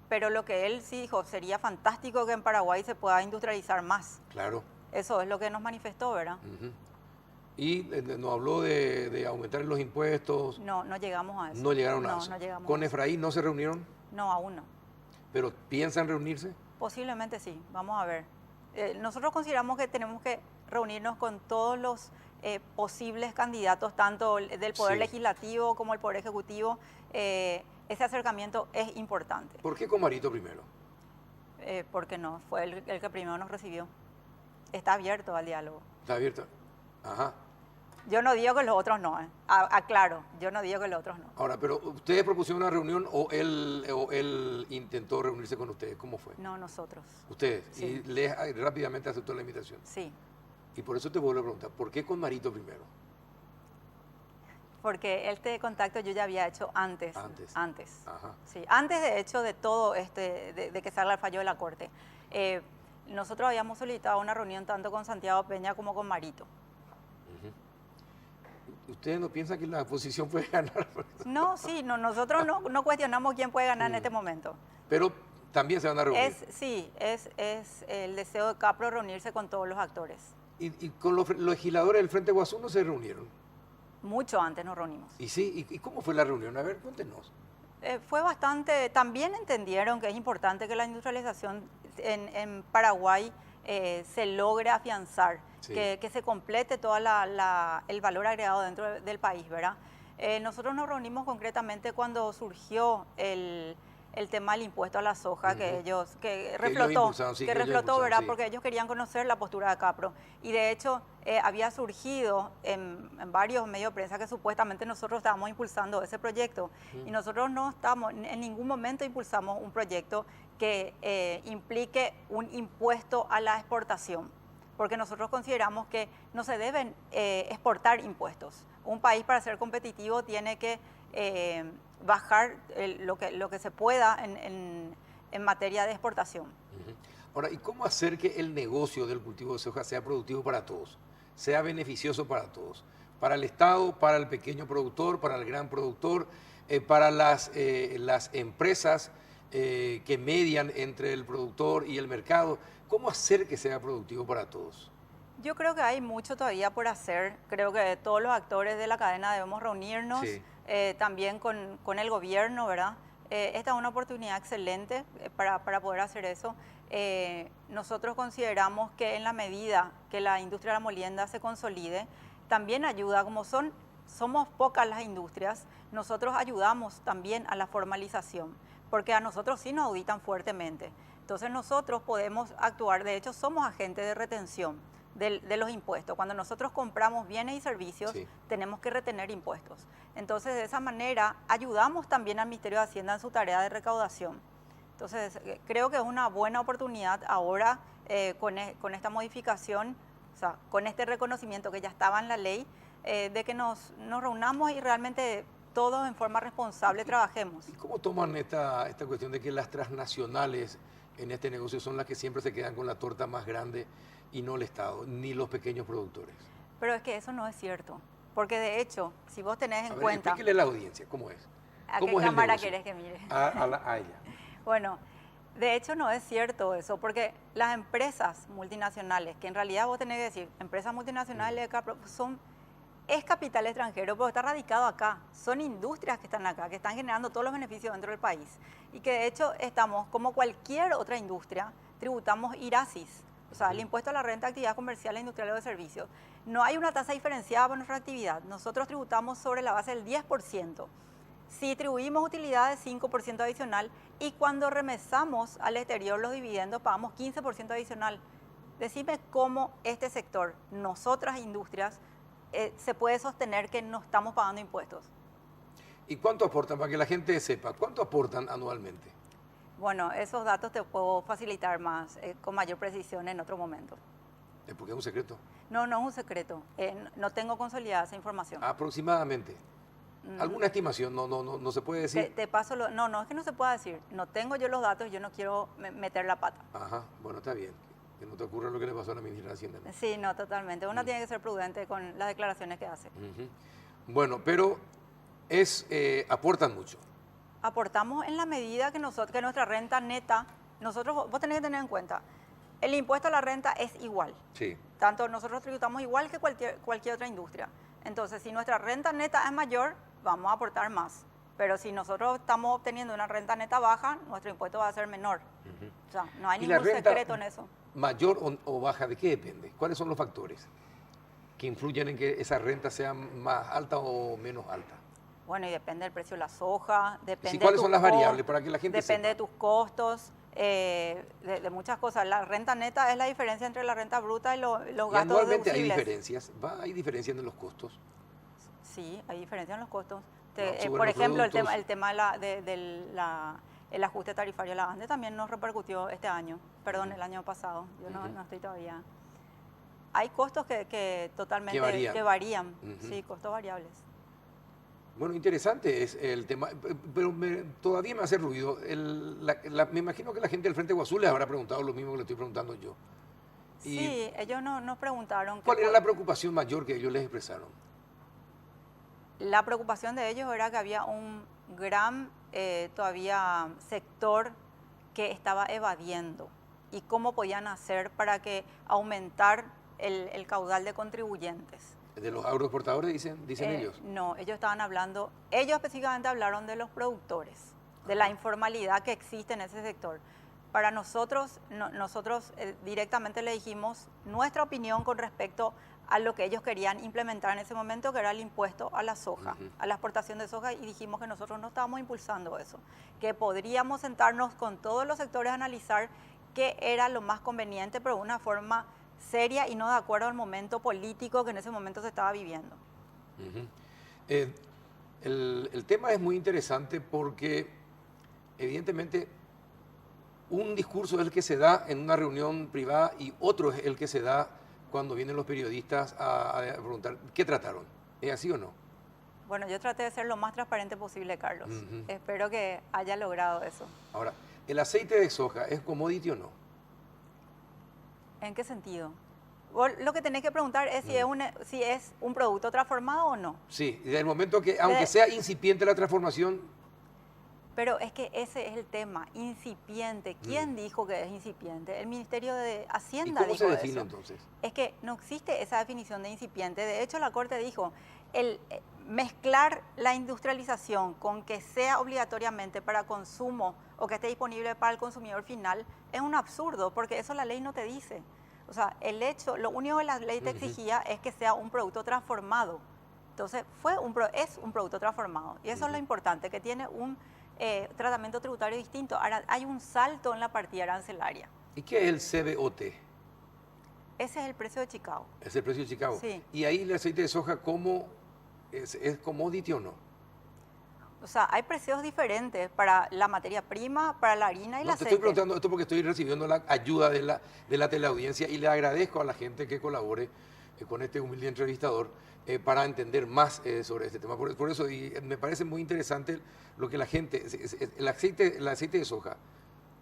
Pero lo que él sí dijo, sería fantástico que en Paraguay se pueda industrializar más. Claro. Eso es lo que nos manifestó, ¿verdad? Y nos habló de aumentar los impuestos. No, no llegamos a eso. No llegaron a eso. No llegamos ¿Con a eso. Efraín no se reunieron? No, aún no. ¿Pero piensan reunirse? Posiblemente sí, vamos a ver. Nosotros consideramos que tenemos que reunirnos con todos los posibles candidatos, tanto del Poder Legislativo como el Poder Ejecutivo. Ese acercamiento es importante. ¿Por qué con Marito primero? Porque no, fue el que primero nos recibió. Está abierto al diálogo. Está abierto. Ajá. Yo no digo que los otros no, aclaro, yo no digo que los otros no. Ahora, pero ¿ustedes propusieron una reunión o él intentó reunirse con ustedes? ¿Cómo fue? No, nosotros. ¿Ustedes? Sí. Y rápidamente aceptó la invitación. Sí. Y por eso te vuelvo a preguntar, ¿por qué con Marito primero? porque este contacto yo ya había hecho antes. Antes. Ajá. Sí, antes de hecho de todo de que salga el fallo de la Corte. Nosotros habíamos solicitado una reunión tanto con Santiago Peña como con Marito. ¿Ustedes no piensan que la oposición puede ganar? No, sí, no, nosotros no cuestionamos quién puede ganar en este momento. Pero también se van a reunir. Es el deseo de Capro reunirse con todos los actores. ¿Y con los legisladores del Frente Guasú no se reunieron? Mucho antes nos reunimos. ¿Y sí? ¿Y cómo fue la reunión? A ver, cuéntenos. Fue bastante, también entendieron que es importante que la industrialización en Paraguay se logre afianzar, Sí. que se complete todo el valor agregado dentro del país, ¿verdad? Nosotros nos reunimos concretamente cuando surgió el tema del impuesto a la soja, que reflotó, ¿verdad? Sí. Porque ellos querían conocer la postura de Capro. Y de hecho, había surgido en varios medios de prensa que supuestamente nosotros estábamos impulsando ese proyecto. Y nosotros no estamos, en ningún momento impulsamos un proyecto que implique un impuesto a la exportación, porque nosotros consideramos que no se deben exportar impuestos. Un país, para ser competitivo, tiene que bajar lo que se pueda en materia de exportación. Ahora, ¿y cómo hacer que el negocio del cultivo de soja sea productivo para todos, sea beneficioso para todos? Para el Estado, para el pequeño productor, para el gran productor, para las empresas que median entre el productor y el mercado. ¿Cómo hacer que sea productivo para todos? Yo creo que hay mucho todavía por hacer. Creo que todos los actores de la cadena debemos reunirnos, Sí. También con el gobierno, ¿verdad? Esta es una oportunidad excelente para poder hacer eso. Nosotros consideramos que en la medida que la industria de la molienda se consolide, también ayuda, como somos pocas las industrias, nosotros ayudamos también a la formalización, porque a nosotros sí nos auditan fuertemente. Entonces nosotros podemos actuar, de hecho somos agentes de retención de los impuestos. Cuando nosotros compramos bienes y servicios, Sí. tenemos que retener impuestos. Entonces, de esa manera, ayudamos también al Ministerio de Hacienda en su tarea de recaudación. Entonces, creo que es una buena oportunidad ahora, con esta modificación, o sea, con este reconocimiento que ya estaba en la ley, de que nos reunamos y realmente todos en forma responsable trabajemos. ¿Y cómo toman esta cuestión de que las transnacionales en este negocio son las que siempre se quedan con la torta más grande y no el Estado, ni los pequeños productores? Pero es que eso no es cierto, porque de hecho, si vos tenés en A ver, cuenta... explíquele a la audiencia, ¿cómo es? ¿A ¿Cómo qué es el cámara negocio? querés que mire? A ella. Bueno, de hecho no es cierto eso, porque las empresas multinacionales, que en realidad vos tenés que decir, empresas multinacionales es capital extranjero, pero está radicado acá. Son industrias que están acá, que están generando todos los beneficios dentro del país. Y que de hecho estamos, como cualquier otra industria, tributamos IRASIS, o sea, el impuesto a la renta de actividad comercial, industrial o de servicios. No hay una tasa diferenciada para nuestra actividad. Nosotros tributamos sobre la base del 10%. Si distribuimos utilidades, 5% adicional. Y cuando remesamos al exterior los dividendos, pagamos 15% adicional. Decime cómo este sector, nosotras industrias, se puede sostener que no estamos pagando impuestos. ¿Y cuánto aportan? Para que la gente sepa, ¿cuánto aportan anualmente? Bueno, esos datos te puedo facilitar más, con mayor precisión en otro momento. Porque es un secreto. No, no es un secreto. No tengo consolidada esa información. Aproximadamente. ¿Alguna estimación? No se puede decir. Te paso no, es que no se pueda decir. No tengo yo los datos, yo no quiero meter la pata. Ajá, bueno, está bien. Que no te ocurra lo que le pasó a la ministra de Hacienda, ¿no? Sí, no, totalmente. Uno tiene que ser prudente con las declaraciones que hace. Bueno, pero aportan mucho. Aportamos en la medida que nuestra renta neta, vos tenés que tener en cuenta, el impuesto a la renta es igual. Sí. Tanto nosotros tributamos igual que cualquier otra industria. Entonces, si nuestra renta neta es mayor, vamos a aportar más. Pero si nosotros estamos obteniendo una renta neta baja, nuestro impuesto va a ser menor. O sea, no hay ¿Y la ningún renta secreto en eso. mayor o baja, de qué depende? ¿Cuáles son los factores que influyen en que esa renta sea más alta o menos alta? Bueno, y depende del precio de la soja, depende ¿Cuáles de son las variables para que la gente depende de sepa? tus costos, de muchas cosas. La renta neta es la diferencia entre la renta bruta y los Y gastos anualmente hay deducibles. diferencias. ¿Hay diferencias en los costos? Sí, hay diferencia en los costos. Suben Por los ejemplo, productos. el tema el ajuste tarifario de la ANDE también nos repercutió este año, perdón, el año pasado. Yo no estoy todavía. Hay costos que totalmente Que varían. varían, Ujú. sí, costos variables. Bueno, interesante es el tema, pero todavía me hace ruido. Me imagino que la gente del Frente Guazú les habrá preguntado lo mismo que le estoy preguntando yo. Y Sí, ellos nos preguntaron. ¿cuál era la preocupación mayor que ellos les expresaron? La preocupación de ellos era que había un gran todavía sector que estaba evadiendo y cómo podían hacer para que aumentar el caudal de contribuyentes. ¿De los agroexportadores dicen ellos? No, ellos estaban hablando, ellos específicamente hablaron de los productores, de la informalidad que existe en ese sector. Para nosotros, nosotros directamente le dijimos nuestra opinión con respecto a lo que ellos querían implementar en ese momento, que era el impuesto a la soja, a la exportación de soja, y dijimos que nosotros no estábamos impulsando eso, que podríamos sentarnos con todos los sectores a analizar qué era lo más conveniente, pero de una forma seria y no de acuerdo al momento político que en ese momento se estaba viviendo. El tema es muy interesante porque evidentemente un discurso es el que se da en una reunión privada y otro es el que se da cuando vienen los periodistas a preguntar qué trataron. ¿Es así o no? Bueno, yo traté de ser lo más transparente posible, Carlos. Espero que haya logrado eso. Ahora, ¿el aceite de soja es commodity o no? ¿En qué sentido? Vos lo que tenés que preguntar es si es un producto transformado o no. Sí, desde el momento que, aunque sea incipiente la transformación... Pero es que ese es el tema, incipiente. ¿Quién dijo que es incipiente? El Ministerio de Hacienda ¿Y cómo dijo se define eso. entonces? Es que no existe esa definición de incipiente. De hecho, la Corte dijo, mezclar la industrialización con que sea obligatoriamente para consumo o que esté disponible para el consumidor final es un absurdo, porque eso la ley no te dice. O sea, lo único que la ley te exigía es que sea un producto transformado. Entonces, es un producto transformado. Y eso es lo importante, que tiene un tratamiento tributario distinto. Ahora, hay un salto en la partida arancelaria. ¿Y qué es el CBOT? Ese es el precio de Chicago. ¿Es el precio de Chicago? Sí. ¿Y ahí el aceite de soja cómo es commodity o no? O sea, hay precios diferentes para la materia prima, para la harina y el Te aceite. estoy preguntando esto porque estoy recibiendo la ayuda de la teleaudiencia y le agradezco a la gente que colabore con este humilde entrevistador para entender más sobre este tema. Por eso me parece muy interesante lo que la gente, el aceite de soja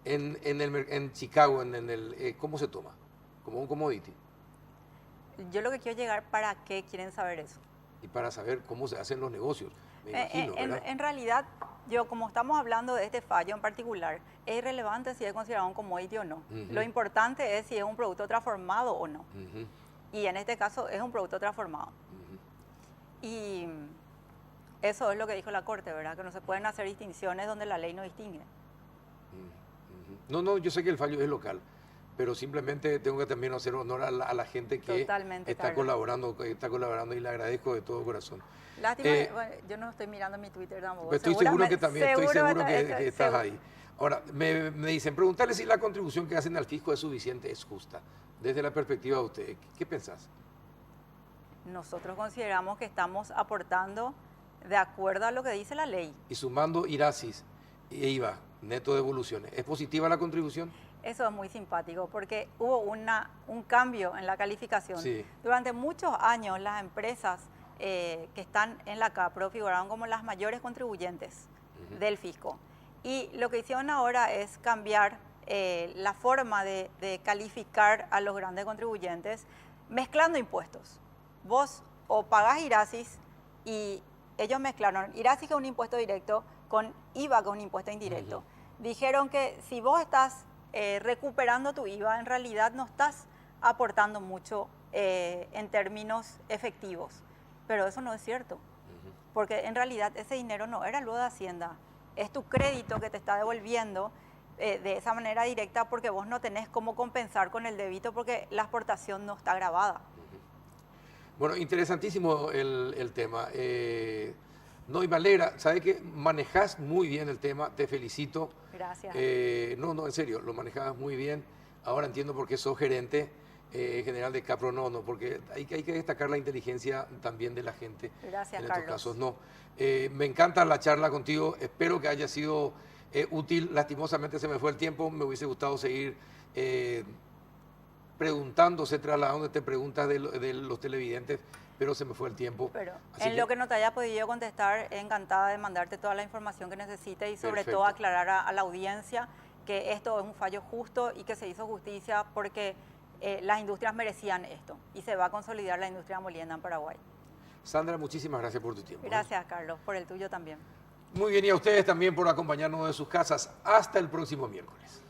en Chicago, ¿cómo se toma? Como un commodity. Yo lo que quiero llegar, ¿para qué quieren saber eso? Y para saber cómo se hacen los negocios, me imagino, ¿verdad? En realidad, como estamos hablando de este fallo en particular, es irrelevante si es considerado un commodity o no. Lo importante es si es un producto transformado o no. Y en este caso es un producto transformado. Y eso es lo que dijo la Corte, ¿verdad? Que no se pueden hacer distinciones donde la ley no distingue. No, yo sé que el fallo es local, pero simplemente tengo que también hacer honor a la gente que está colaborando y le agradezco de todo corazón. Lástima, bueno, yo no estoy mirando mi Twitter tampoco. Pues estoy seguro que estás ahí. Ahora, me dicen, preguntarle si la contribución que hacen al fisco es suficiente, es justa. Desde la perspectiva de usted, ¿qué pensás? Nosotros consideramos que estamos aportando de acuerdo a lo que dice la ley. Y sumando IRASIS e IVA, neto de devoluciones, ¿es positiva la contribución? Eso es muy simpático porque hubo un cambio en la calificación. Sí. Durante muchos años las empresas que están en la CAPRO figuraron como las mayores contribuyentes del fisco. Y lo que hicieron ahora es cambiar la forma de calificar a los grandes contribuyentes mezclando impuestos. Vos o pagás IRASIS y ellos mezclaron IRASIS, que es un impuesto directo, con IVA, que es un impuesto indirecto. Dijeron que si vos estás recuperando tu IVA, en realidad no estás aportando mucho en términos efectivos. Pero eso no es cierto, porque en realidad ese dinero no era luego de Hacienda. Es tu crédito que te está devolviendo de esa manera directa porque vos no tenés cómo compensar con el débito porque la exportación no está grabada. Bueno, interesantísimo el tema. No, y me alegra, sabes que manejás muy bien el tema, te felicito. Gracias. No, en serio, lo manejabas muy bien. Ahora entiendo por qué sos gerente general de CAPRO, porque hay que destacar la inteligencia también de la gente. Gracias, en Carlos. estos casos, me encanta la charla contigo, espero que haya sido útil. Lastimosamente se me fue el tiempo, me hubiese gustado seguir preguntándose, trasladándote preguntas de los televidentes, pero se me fue el tiempo. Pero Así en lo que no te haya podido contestar, encantada de mandarte toda la información que necesites y sobre Perfecto. todo aclarar a la audiencia que esto es un fallo justo y que se hizo justicia porque las industrias merecían esto y se va a consolidar la industria molienda en Paraguay. Sandra, muchísimas gracias por tu tiempo. Gracias, Carlos, por el tuyo también. Muy bien, y a ustedes también por acompañarnos de sus casas. Hasta el próximo miércoles.